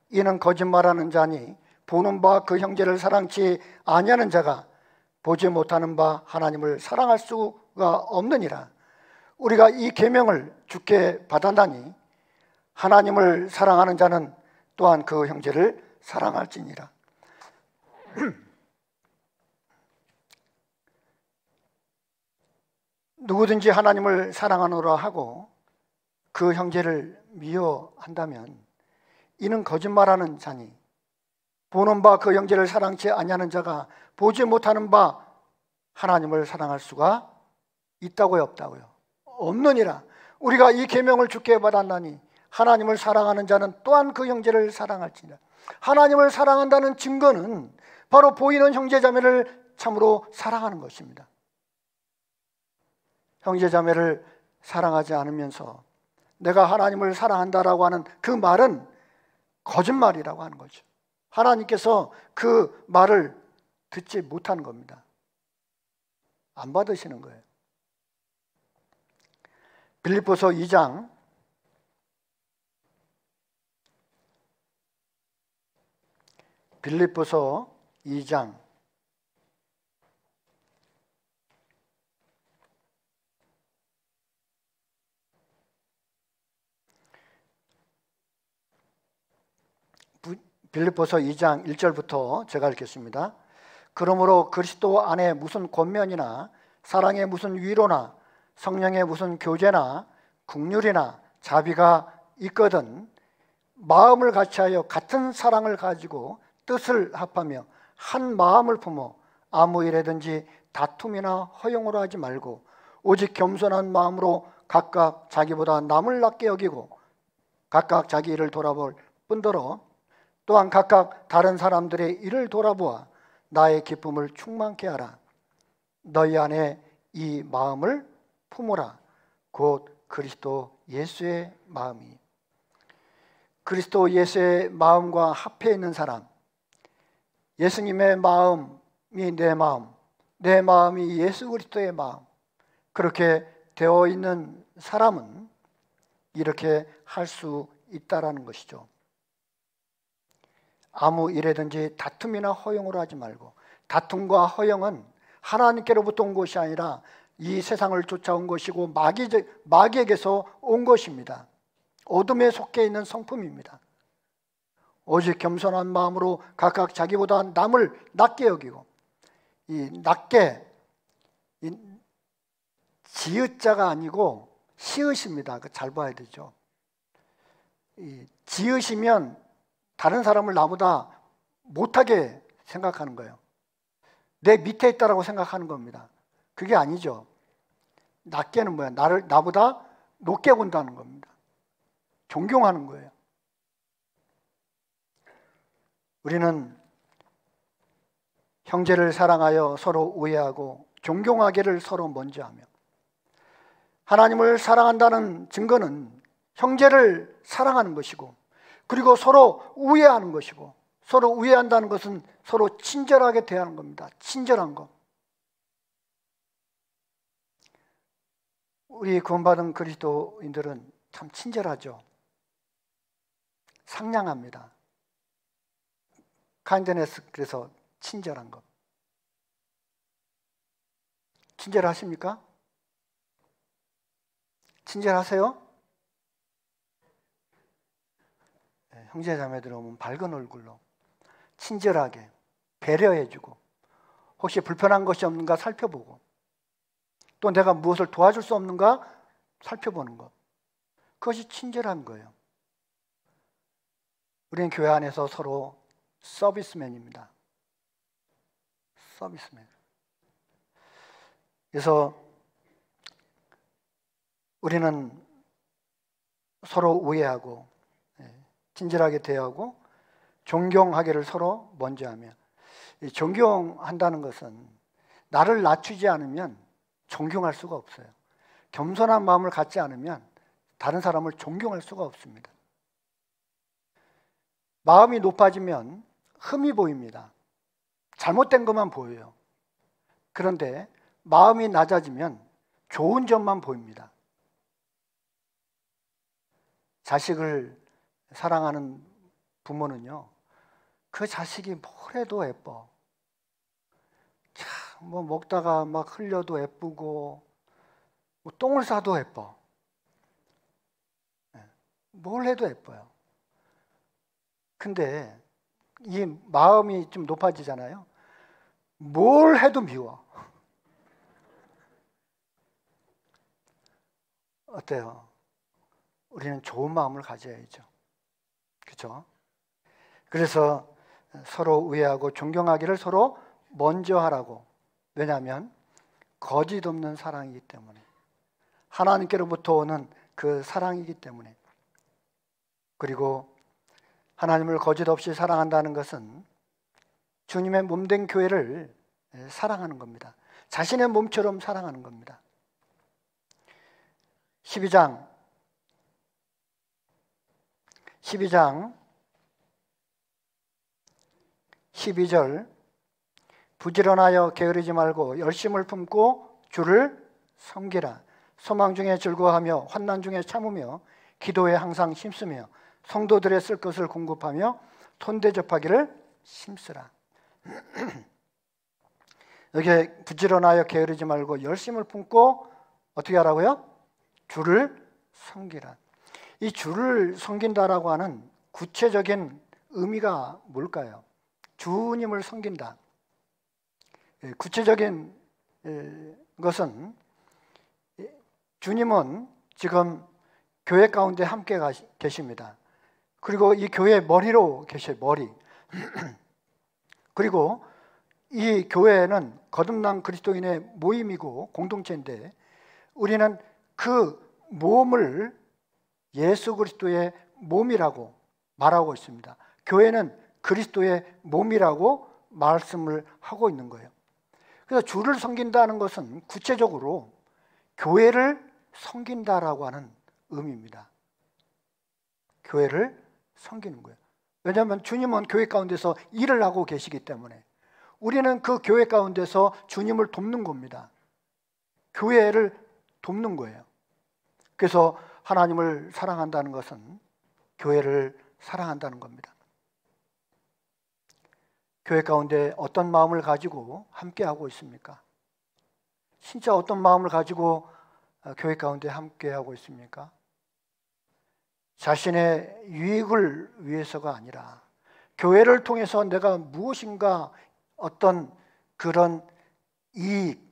이는 거짓말하는 자니 보는 바 그 형제를 사랑치 아니하는 자가 보지 못하는 바 하나님을 사랑할 수가 없느니라. 우리가 이 계명을 주께 받았나니 하나님을 사랑하는 자는 또한 그 형제를 사랑할지니라. 누구든지 하나님을 사랑하노라 하고 그 형제를 미워한다면 이는 거짓말하는 자니 보는 바 그 형제를 사랑치 아니하는 자가 보지 못하는 바 하나님을 사랑할 수가 있다고요, 없다고요? 없느니라. 우리가 이 계명을 주께 받았나니 하나님을 사랑하는 자는 또한 그 형제를 사랑할지니라. 하나님을 사랑한다는 증거는 바로 보이는 형제자매를 참으로 사랑하는 것입니다. 형제자매를 사랑하지 않으면서 내가 하나님을 사랑한다라고 하는 그 말은 거짓말이라고 하는 거죠. 하나님께서 그 말을 듣지 못하는 겁니다. 안 받으시는 거예요. 빌립보서 2장 1절부터 제가 읽겠습니다. 그러므로 그리스도 안에 무슨 권면이나 사랑의 무슨 위로나 성령의 무슨 교제나 긍휼이나 자비가 있거든 마음을 같이하여 같은 사랑을 가지고 뜻을 합하며 한 마음을 품어 아무 일에든지 다툼이나 허용으로 하지 말고 오직 겸손한 마음으로 각각 자기보다 남을 낮게 여기고 각각 자기 일을 돌아볼 뿐더러 또한 각각 다른 사람들의 일을 돌아보아 나의 기쁨을 충만케 하라. 너희 안에 이 마음을 품으라. 곧 그리스도 예수의 마음이. 그리스도 예수의 마음과 합해 있는 사람, 예수님의 마음이 내 마음, 내 마음이 예수 그리스도의 마음, 그렇게 되어 있는 사람은 이렇게 할 수 있다라는 것이죠. 아무 일에든지 다툼이나 허용으로 하지 말고, 다툼과 허용은 하나님께로부터 온 것이 아니라 이 세상을 쫓아온 것이고 마귀에게서 온 것입니다. 어둠에 속해 있는 성품입니다. 오직 겸손한 마음으로 각각 자기보다 남을 낮게 여기고, 이 낮게, 이 지읒자가 아니고 시읒입니다. 잘 봐야 되죠. 이 지읒이면 다른 사람을 나보다 못하게 생각하는 거예요. 내 밑에 있다라고 생각하는 겁니다. 그게 아니죠. 낮게는 뭐야? 나보다 높게 본다는 겁니다. 존경하는 거예요. 우리는 형제를 사랑하여 서로 우애하고 존경하기를 서로 먼저 하며, 하나님을 사랑한다는 증거는 형제를 사랑하는 것이고, 그리고 서로 우애하는 것이고, 서로 우애한다는 것은 서로 친절하게 대하는 겁니다. 친절한 것. 우리 구원받은 그리스도인들은 참 친절하죠. 상냥합니다. kindness, 그래서 친절한 것. 친절하십니까? 친절하세요? 네, 형제 자매들 오면 밝은 얼굴로 친절하게 배려해주고, 혹시 불편한 것이 없는가 살펴보고, 또 내가 무엇을 도와줄 수 없는가 살펴보는 것. 그것이 친절한 거예요. 우리는 교회 안에서 서로 서비스맨입니다. 서비스입니다. 그래서 우리는 서로 우애하고 친절하게 대하고 존경하기를 서로 먼저 하며, 존경한다는 것은 나를 낮추지 않으면 존경할 수가 없어요. 겸손한 마음을 갖지 않으면 다른 사람을 존경할 수가 없습니다. 마음이 높아지면 흠이 보입니다. 잘못된 것만 보여요. 그런데 마음이 낮아지면 좋은 점만 보입니다. 자식을 사랑하는 부모는요, 그 자식이 뭘 해도 예뻐. 참, 뭐 먹다가 막 흘려도 예쁘고, 뭐 똥을 싸도 예뻐. 뭘 해도 예뻐요. 근데 이 마음이 좀 높아지잖아요. 뭘 해도 미워. 어때요? 우리는 좋은 마음을 가져야죠. 그렇죠? 그래서 서로 우애하고 존경하기를 서로 먼저 하라고. 왜냐하면 거짓 없는 사랑이기 때문에, 하나님께로부터 오는 그 사랑이기 때문에. 그리고 하나님을 거짓 없이 사랑한다는 것은 주님의 몸된 교회를 사랑하는 겁니다. 자신의 몸처럼 사랑하는 겁니다. 12장 12절, 부지런하여 게으르지 말고 열심을 품고 주를 섬기라. 소망 중에 즐거워하며 환난 중에 참으며 기도에 항상 힘쓰며 성도들의 쓸 것을 공급하며 손대접하기를 힘쓰라. 여기 부지런하여 게으르지 말고 열심을 품고 어떻게 하라고요? 주를 섬기라. 이 주를 섬긴다라고 하는 구체적인 의미가 뭘까요? 주님을 섬긴다. 구체적인 것은 주님은 지금 교회 가운데 함께 계십니다. 그리고 이 교회의 머리로 계셔요. 머리. 그리고 이 교회는 거듭난 그리스도인의 모임이고 공동체인데, 우리는 그 몸을 예수 그리스도의 몸이라고 말하고 있습니다. 교회는 그리스도의 몸이라고 말씀을 하고 있는 거예요. 그래서 주를 섬긴다는 것은 구체적으로 교회를 섬긴다라고 하는 의미입니다. 교회를 섬기는 거예요. 왜냐하면 주님은 교회 가운데서 일을 하고 계시기 때문에 우리는 그 교회 가운데서 주님을 돕는 겁니다. 교회를 돕는 거예요. 그래서 하나님을 사랑한다는 것은 교회를 사랑한다는 겁니다. 교회 가운데 어떤 마음을 가지고 함께하고 있습니까? 진짜 어떤 마음을 가지고 교회 가운데 함께하고 있습니까? 자신의 유익을 위해서가 아니라 교회를 통해서 내가 무엇인가 어떤 그런 이익,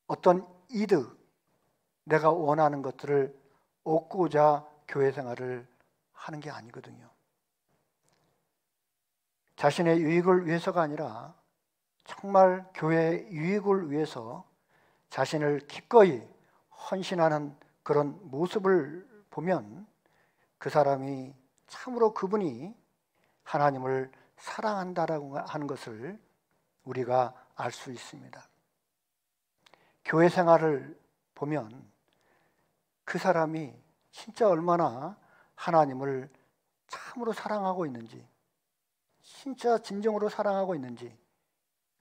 어떤 이득, 내가 원하는 것들을 얻고자 교회 생활을 하는 게 아니거든요. 자신의 유익을 위해서가 아니라 정말 교회의 유익을 위해서 자신을 기꺼이 헌신하는 그런 모습을 보면 그 사람이 참으로 그분이 하나님을 사랑한다라고 하는 것을 우리가 알 수 있습니다. 교회 생활을 보면 그 사람이 진짜 얼마나 하나님을 참으로 사랑하고 있는지, 진짜 진정으로 사랑하고 있는지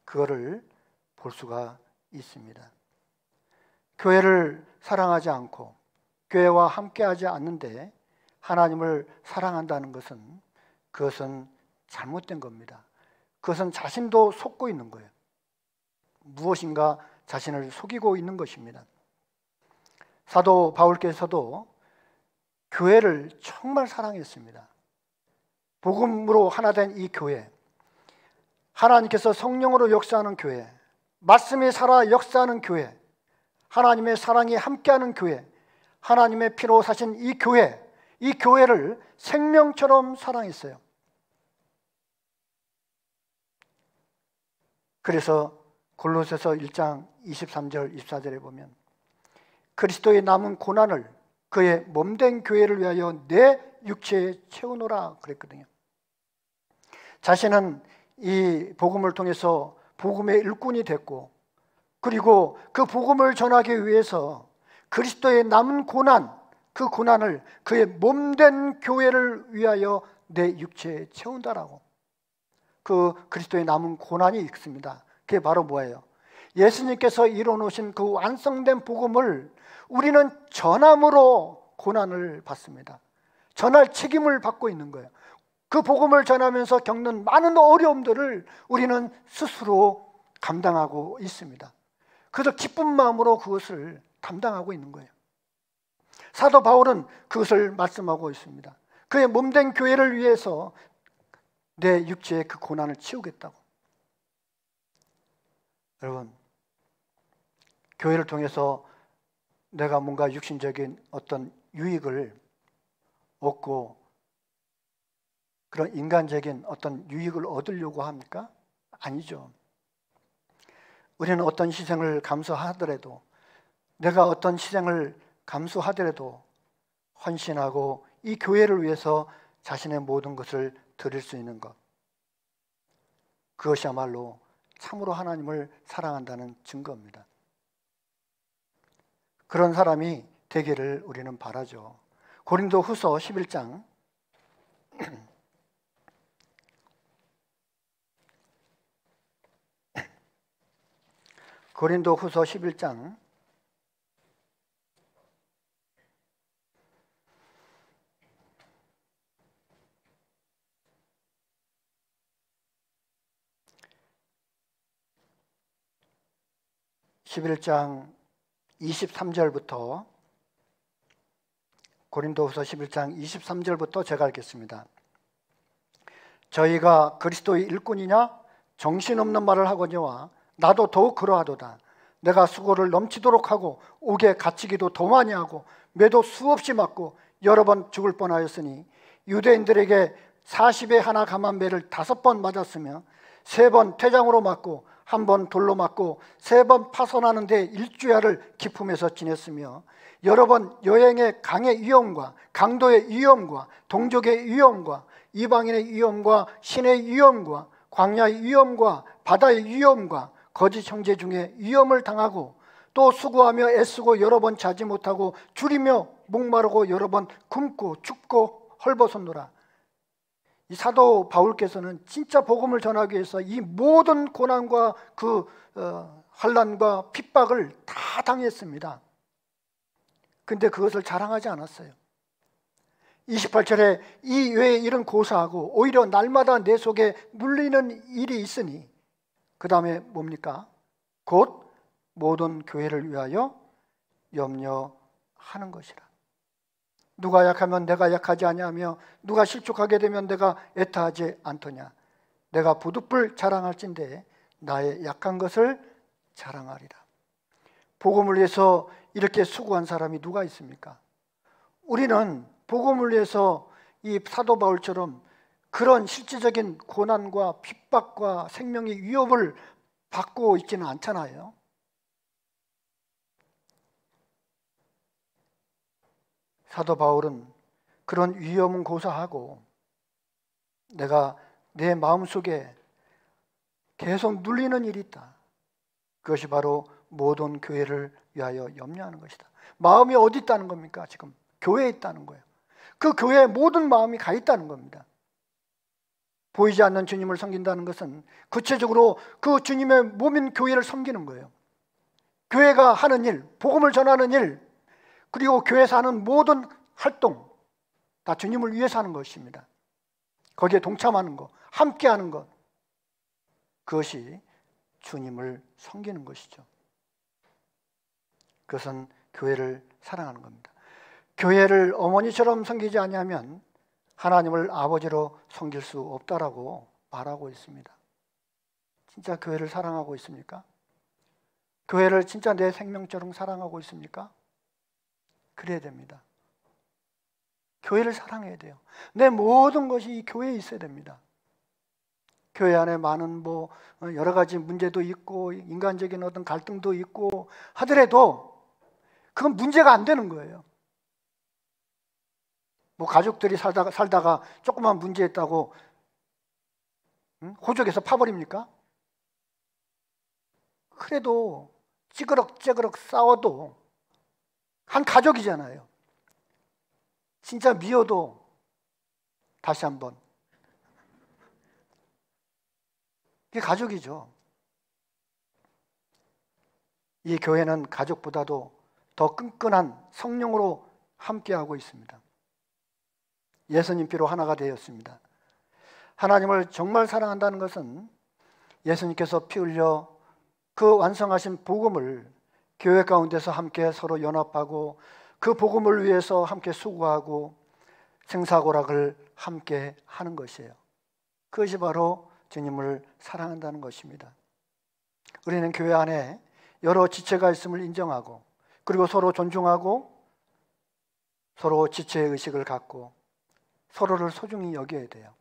그거를 볼 수가 있습니다. 교회를 사랑하지 않고 교회와 함께하지 않는데 하나님을 사랑한다는 것은 그것은 잘못된 겁니다. 그것은 자신도 속고 있는 거예요. 무엇인가 자신을 속이고 있는 것입니다. 사도 바울께서도 교회를 정말 사랑했습니다. 복음으로 하나 된 이 교회, 하나님께서 성령으로 역사하는 교회, 말씀이 살아 역사하는 교회, 하나님의 사랑이 함께하는 교회, 하나님의 피로 사신 이 교회, 이 교회를 생명처럼 사랑했어요. 그래서 골로새서 1장 23절 24절에 보면 그리스도의 남은 고난을 그의 몸된 교회를 위하여 내 육체에 채우노라 그랬거든요. 자신은 이 복음을 통해서 복음의 일꾼이 됐고, 그리고 그 복음을 전하기 위해서 그리스도의 남은 고난, 그 고난을 그의 몸된 교회를 위하여 내 육체에 채운다라고. 그 그리스도의 남은 고난이 있습니다. 그게 바로 뭐예요? 예수님께서 이뤄놓으신 그 완성된 복음을 우리는 전함으로 고난을 받습니다. 전할 책임을 받고 있는 거예요. 그 복음을 전하면서 겪는 많은 어려움들을 우리는 스스로 감당하고 있습니다. 그래서 기쁜 마음으로 그것을 감당하고 있는 거예요. 사도 바울은 그것을 말씀하고 있습니다. 그의 몸된 교회를 위해서 내 육체의 그 고난을 치우겠다고. 여러분, 교회를 통해서 내가 뭔가 육신적인 어떤 유익을 얻고 그런 인간적인 어떤 유익을 얻으려고 합니까? 아니죠. 우리는 어떤 희생을 감수하더라도, 내가 어떤 희생을 감수하더라도 헌신하고 이 교회를 위해서 자신의 모든 것을 드릴 수 있는 것, 그것이야말로 참으로 하나님을 사랑한다는 증거입니다. 그런 사람이 되기를 우리는 바라죠. 고린도후서 11장 고린도후서 11장 23절부터 고린도후서 11장 23절부터 제가 읽겠습니다. 저희가 그리스도의 일꾼이냐? 정신없는 말을 하거니와 나도 더욱 그러하도다. 내가 수고를 넘치도록 하고 옥에 갇히기도 더 많이 하고 매도 수없이 맞고 여러 번 죽을 뻔하였으니 유대인들에게 40에 하나 감한 매를 5번 맞았으며 3번 퇴장으로 맞고 1번 돌로 맞고 3번 파손하는데 1주야를 기품에서 지냈으며 여러 번 여행의 강의 위험과 강도의 위험과 동족의 위험과 이방인의 위험과 신의 위험과 광야의 위험과 바다의 위험과 거짓 형제 중에 위험을 당하고 또 수고하며 애쓰고 여러 번 자지 못하고 줄이며 목마르고 여러 번 굶고 춥고 헐벗었노라. 이 사도 바울께서는 진짜 복음을 전하기 위해서 이 모든 고난과 그 환난과 핍박을 다 당했습니다. 근데 그것을 자랑하지 않았어요. 28절에 이 외에 일은 고사하고 오히려 날마다 내 속에 눌리는 일이 있으니, 그 다음에 뭡니까? 곧 모든 교회를 위하여 염려하는 것이라. 누가 약하면 내가 약하지 아니하며 누가 실족하게 되면 내가 애타하지 않더냐. 내가 부득불 자랑할진대 나의 약한 것을 자랑하리라. 복음을 위해서 이렇게 수고한 사람이 누가 있습니까? 우리는 복음을 위해서 이 사도 바울처럼 그런 실질적인 고난과 핍박과 생명의 위협을 받고 있지는 않잖아요. 사도 바울은 그런 위험은 고사하고 내가 내 마음속에 계속 눌리는 일이 있다. 그것이 바로 모든 교회를 위하여 염려하는 것이다. 마음이 어디 있다는 겁니까? 지금 교회에 있다는 거예요. 그 교회에 모든 마음이 가 있다는 겁니다. 보이지 않는 주님을 섬긴다는 것은 구체적으로 그 주님의 몸인 교회를 섬기는 거예요. 교회가 하는 일, 복음을 전하는 일, 그리고 교회에서 하는 모든 활동 다 주님을 위해서 하는 것입니다. 거기에 동참하는 것, 함께하는 것, 그것이 주님을 섬기는 것이죠. 그것은 교회를 사랑하는 겁니다. 교회를 어머니처럼 섬기지 아니하면 하나님을 아버지로 섬길 수 없다라고 말하고 있습니다. 진짜 교회를 사랑하고 있습니까? 교회를 진짜 내 생명처럼 사랑하고 있습니까? 그래야 됩니다. 교회를 사랑해야 돼요. 내 모든 것이 이 교회에 있어야 됩니다. 교회 안에 많은 여러 가지 문제도 있고 인간적인 어떤 갈등도 있고 하더라도 그건 문제가 안 되는 거예요. 가족들이 살다가 조그만 문제 있다고 호적에서 파버립니까? 그래도 찌그럭찌그럭 싸워도 한 가족이잖아요. 진짜 미워도 다시 한번 이게 가족이죠. 이 교회는 가족보다도 더 끈끈한 성령으로 함께하고 있습니다. 예수님 피로 하나가 되었습니다. 하나님을 정말 사랑한다는 것은 예수님께서 피 흘려 그 완성하신 복음을 교회 가운데서 함께 서로 연합하고 그 복음을 위해서 함께 수고하고 생사고락을 함께 하는 것이에요. 그것이 바로 주님을 사랑한다는 것입니다. 우리는 교회 안에 여러 지체가 있음을 인정하고 그리고 서로 존중하고 서로 지체의 의식을 갖고 서로를 소중히 여겨야 돼요.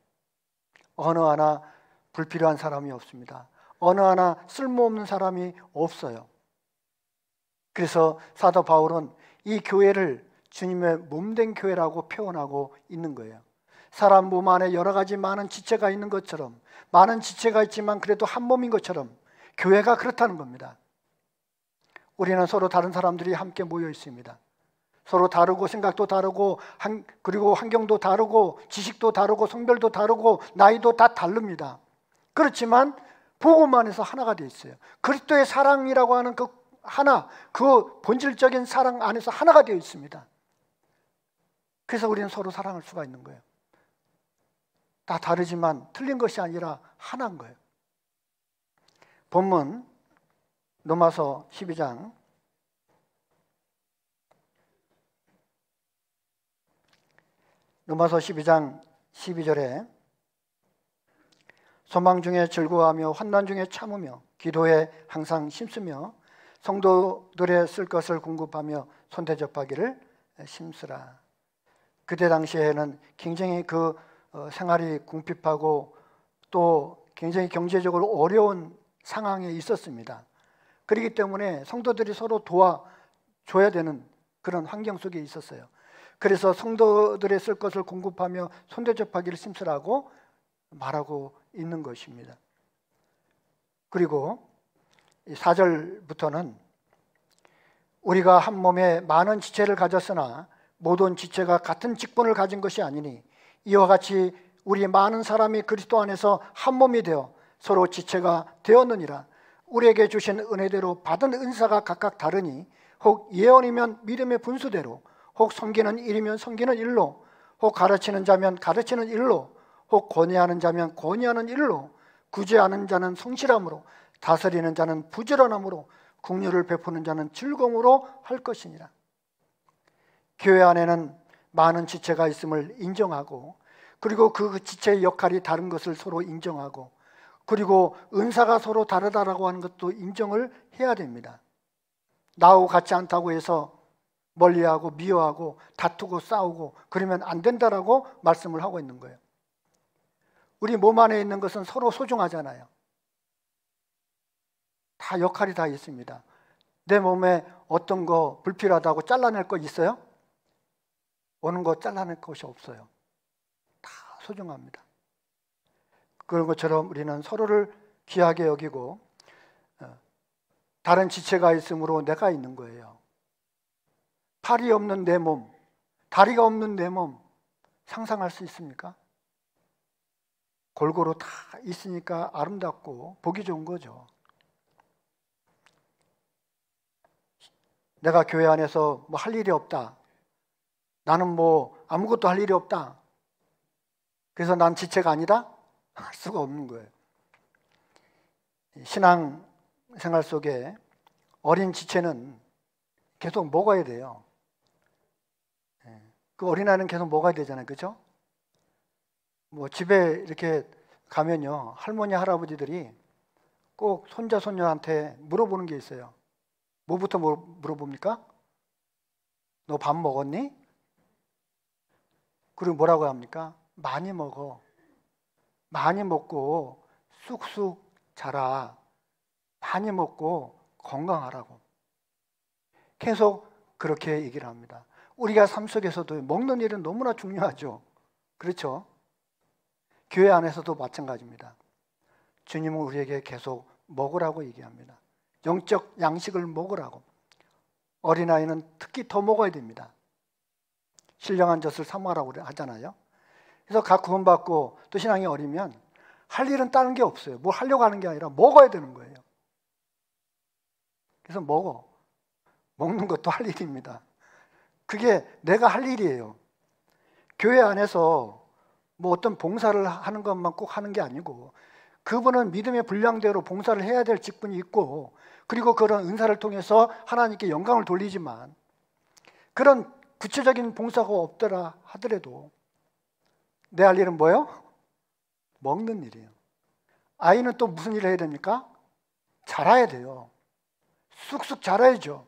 어느 하나 불필요한 사람이 없습니다. 어느 하나 쓸모없는 사람이 없어요. 그래서 사도 바울은 이 교회를 주님의 몸된 교회라고 표현하고 있는 거예요. 사람 몸 안에 여러 가지 많은 지체가 있는 것처럼, 많은 지체가 있지만 그래도 한 몸인 것처럼 교회가 그렇다는 겁니다. 우리는 서로 다른 사람들이 함께 모여 있습니다. 서로 다르고 생각도 다르고 그리고 환경도 다르고 지식도 다르고 성별도 다르고 나이도 다 다릅니다. 그렇지만 복음 안에서 하나가 되어 있어요. 그리스도의 사랑이라고 하는 그 하나, 그 본질적인 사랑 안에서 하나가 되어 있습니다. 그래서 우리는 서로 사랑할 수가 있는 거예요. 다 다르지만 틀린 것이 아니라 하나인 거예요. 본문 로마서 12장 12절에 소망 중에 즐거워하며 환난 중에 참으며 기도에 항상 힘쓰며 성도들의 쓸 것을 공급하며 손대접하기를 힘쓰라. 그때 당시에는 굉장히 생활이 궁핍하고 또 굉장히 경제적으로 어려운 상황에 있었습니다. 그렇기 때문에 성도들이 서로 도와줘야 되는 그런 환경 속에 있었어요. 그래서 성도들의 쓸 것을 공급하며 손대접하기를 힘쓰라고 말하고 있는 것입니다. 그리고 4절부터는 우리가 한 몸에 많은 지체를 가졌으나 모든 지체가 같은 직분을 가진 것이 아니니 이와 같이 우리 많은 사람이 그리스도 안에서 한 몸이 되어 서로 지체가 되었느니라. 우리에게 주신 은혜대로 받은 은사가 각각 다르니 혹 예언이면 믿음의 분수대로, 혹 섬기는 일이면 섬기는 일로, 혹 가르치는 자면 가르치는 일로, 혹 권위하는 자면 권위하는 일로, 구제하는 자는 성실함으로, 다스리는 자는 부지런함으로, 긍휼을 베푸는 자는 즐거움으로 할 것이니라. 교회 안에는 많은 지체가 있음을 인정하고 그리고 그 지체의 역할이 다른 것을 서로 인정하고 그리고 은사가 서로 다르다라고 하는 것도 인정을 해야 됩니다. 나하고 같지 않다고 해서 멀리하고 미워하고 다투고 싸우고 그러면 안 된다라고 말씀을 하고 있는 거예요. 우리 몸 안에 있는 것은 서로 소중하잖아요. 다 역할이 다 있습니다. 내 몸에 어떤 거 불필요하다고 잘라낼 거 있어요? 어느 거 잘라낼 것이 없어요. 다 소중합니다. 그런 것처럼 우리는 서로를 귀하게 여기고 다른 지체가 있으므로 내가 있는 거예요. 팔이 없는 내 몸, 다리가 없는 내 몸 상상할 수 있습니까? 골고루 다 있으니까 아름답고 보기 좋은 거죠. 내가 교회 안에서 뭐 할 일이 없다. 나는 뭐 아무것도 할 일이 없다. 그래서 난 지체가 아니다? 할 수가 없는 거예요. 신앙 생활 속에 어린 지체는 계속 먹어야 돼요. 그 어린아이는 계속 먹어야 되잖아요. 그렇죠? 뭐 집에 이렇게 가면요. 할머니, 할아버지들이 꼭 손자, 손녀한테 물어보는 게 있어요. 뭐부터 물어봅니까? 너 밥 먹었니? 그리고 뭐라고 합니까? 많이 먹어. 많이 먹고 쑥쑥 자라, 많이 먹고 건강하라고 계속 그렇게 얘기를 합니다. 우리가 삶 속에서도 먹는 일은 너무나 중요하죠. 그렇죠? 교회 안에서도 마찬가지입니다. 주님은 우리에게 계속 먹으라고 얘기합니다. 영적 양식을 먹으라고. 어린아이는 특히 더 먹어야 됩니다. 신령한 젖을 사모하라고 하잖아요. 그래서 각 구원받고 또 신앙이 어리면 할 일은 다른 게 없어요. 뭘 하려고 하는 게 아니라 먹어야 되는 거예요. 그래서 먹는 것도 할 일입니다. 그게 내가 할 일이에요. 교회 안에서 뭐 어떤 봉사를 하는 것만 꼭 하는 게 아니고, 그분은 믿음의 분량대로 봉사를 해야 될 직분이 있고, 그리고 그런 은사를 통해서 하나님께 영광을 돌리지만, 그런 구체적인 봉사가 없더라 하더라도 내 할 일은 뭐예요? 먹는 일이에요. 아이는 또 무슨 일을 해야 됩니까? 자라야 돼요. 쑥쑥 자라야죠.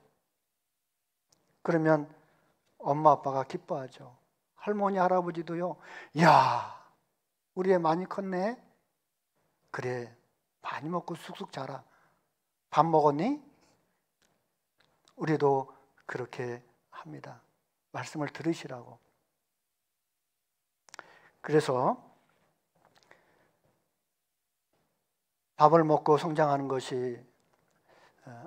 그러면 엄마 아빠가 기뻐하죠. 할머니 할아버지도요. 야, 우리 애 많이 컸네. 그래, 많이 먹고 쑥쑥 자라. 밥 먹었니? 우리도 그렇게 합니다. 말씀을 들으시라고. 그래서 밥을 먹고 성장하는 것이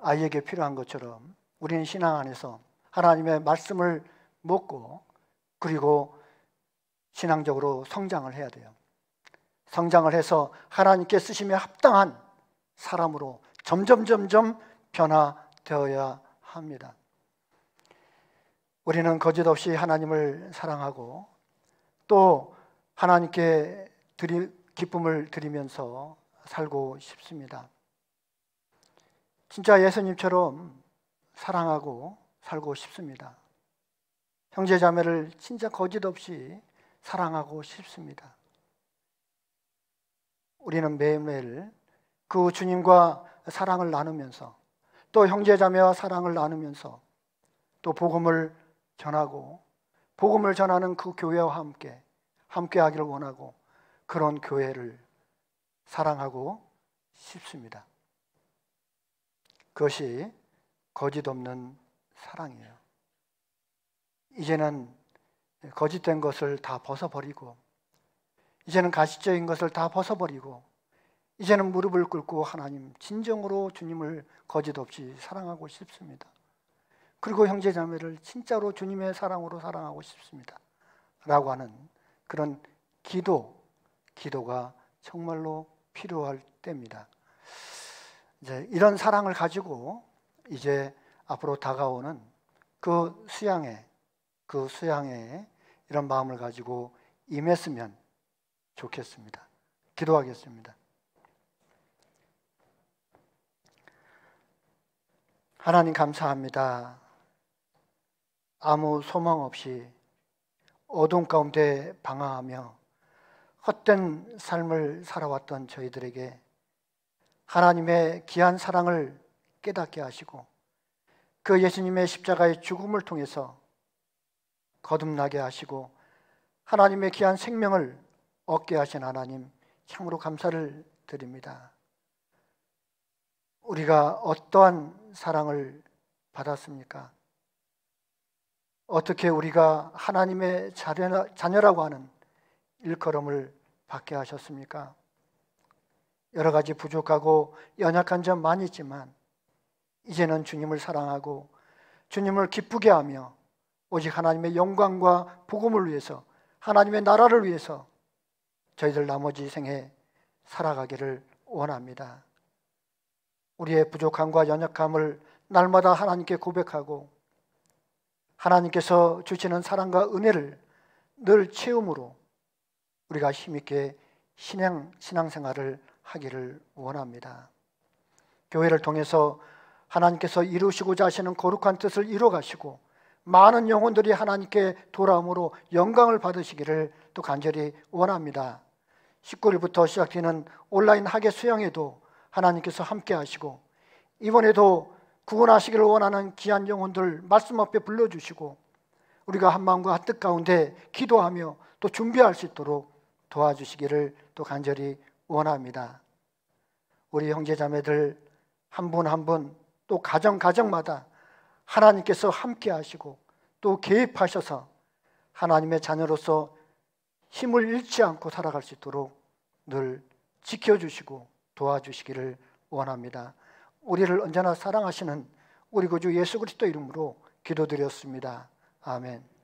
아이에게 필요한 것처럼 우리는 신앙 안에서 하나님의 말씀을 먹고, 그리고 신앙적으로 성장을 해야 돼요. 성장을 해서 하나님께 쓰심에 합당한 사람으로 점점 변화되어야 합니다. 우리는 거짓없이 하나님을 사랑하고 또 하나님께 기쁨을 드리면서 살고 싶습니다. 진짜 예수님처럼 사랑하고 살고 싶습니다. 형제 자매를 진짜 거짓없이 사랑하고 싶습니다. 우리는 매일매일 그 주님과 사랑을 나누면서, 또 형제 자매와 사랑을 나누면서, 또 복음을 전하고, 복음을 전하는 그 교회와 함께 하기를 원하고, 그런 교회를 사랑하고 싶습니다. 그것이 거짓 없는 사랑이에요. 이제는 거짓된 것을 다 벗어버리고, 이제는 가시적인 것을 다 벗어버리고, 이제는 무릎을 꿇고 하나님, 진정으로 주님을 거짓 없이 사랑하고 싶습니다. 그리고 형제 자매를 진짜로 주님의 사랑으로 사랑하고 싶습니다 라고 하는 그런 기도가 정말로 필요할 때입니다. 이제 이런 사랑을 가지고 이제 앞으로 다가오는 그 수양회 이런 마음을 가지고 임했으면 좋겠습니다. 기도하겠습니다. 하나님 감사합니다. 아무 소망 없이 어둠 가운데 방황하며 헛된 삶을 살아왔던 저희들에게 하나님의 귀한 사랑을 깨닫게 하시고, 그 예수님의 십자가의 죽음을 통해서 거듭나게 하시고 하나님의 귀한 생명을 얻게 하신 하나님, 참으로 감사를 드립니다. 우리가 어떠한 사랑을 받았습니까? 어떻게 우리가 하나님의 자녀라고 하는 일컬음을 받게 하셨습니까? 여러 가지 부족하고 연약한 점 많이 있지만 이제는 주님을 사랑하고 주님을 기쁘게 하며 오직 하나님의 영광과 복음을 위해서, 하나님의 나라를 위해서 저희들 나머지 생에 살아가기를 원합니다. 우리의 부족함과 연약함을 날마다 하나님께 고백하고 하나님께서 주시는 사랑과 은혜를 늘 채움으로 우리가 힘있게 신앙생활을 하기를 원합니다. 교회를 통해서 하나님께서 이루시고자 하시는 거룩한 뜻을 이루어가시고 많은 영혼들이 하나님께 돌아옴으로 영광을 받으시기를 또 간절히 원합니다. 19일부터 시작되는 온라인 학예 수양에도 하나님께서 함께 하시고, 이번에도 구원하시기를 원하는 귀한 영혼들 말씀 앞에 불러주시고 우리가 한 마음과 한 뜻 가운데 기도하며 또 준비할 수 있도록 도와주시기를 또 간절히 원합니다. 우리 형제자매들 한 분 한 분 또 가정마다 하나님께서 함께 하시고 또 개입하셔서 하나님의 자녀로서 힘을 잃지 않고 살아갈 수 있도록 늘 지켜주시고 도와주시기를 원합니다. 우리를 언제나 사랑하시는 우리 구주 예수 그리스도 이름으로 기도드렸습니다. 아멘.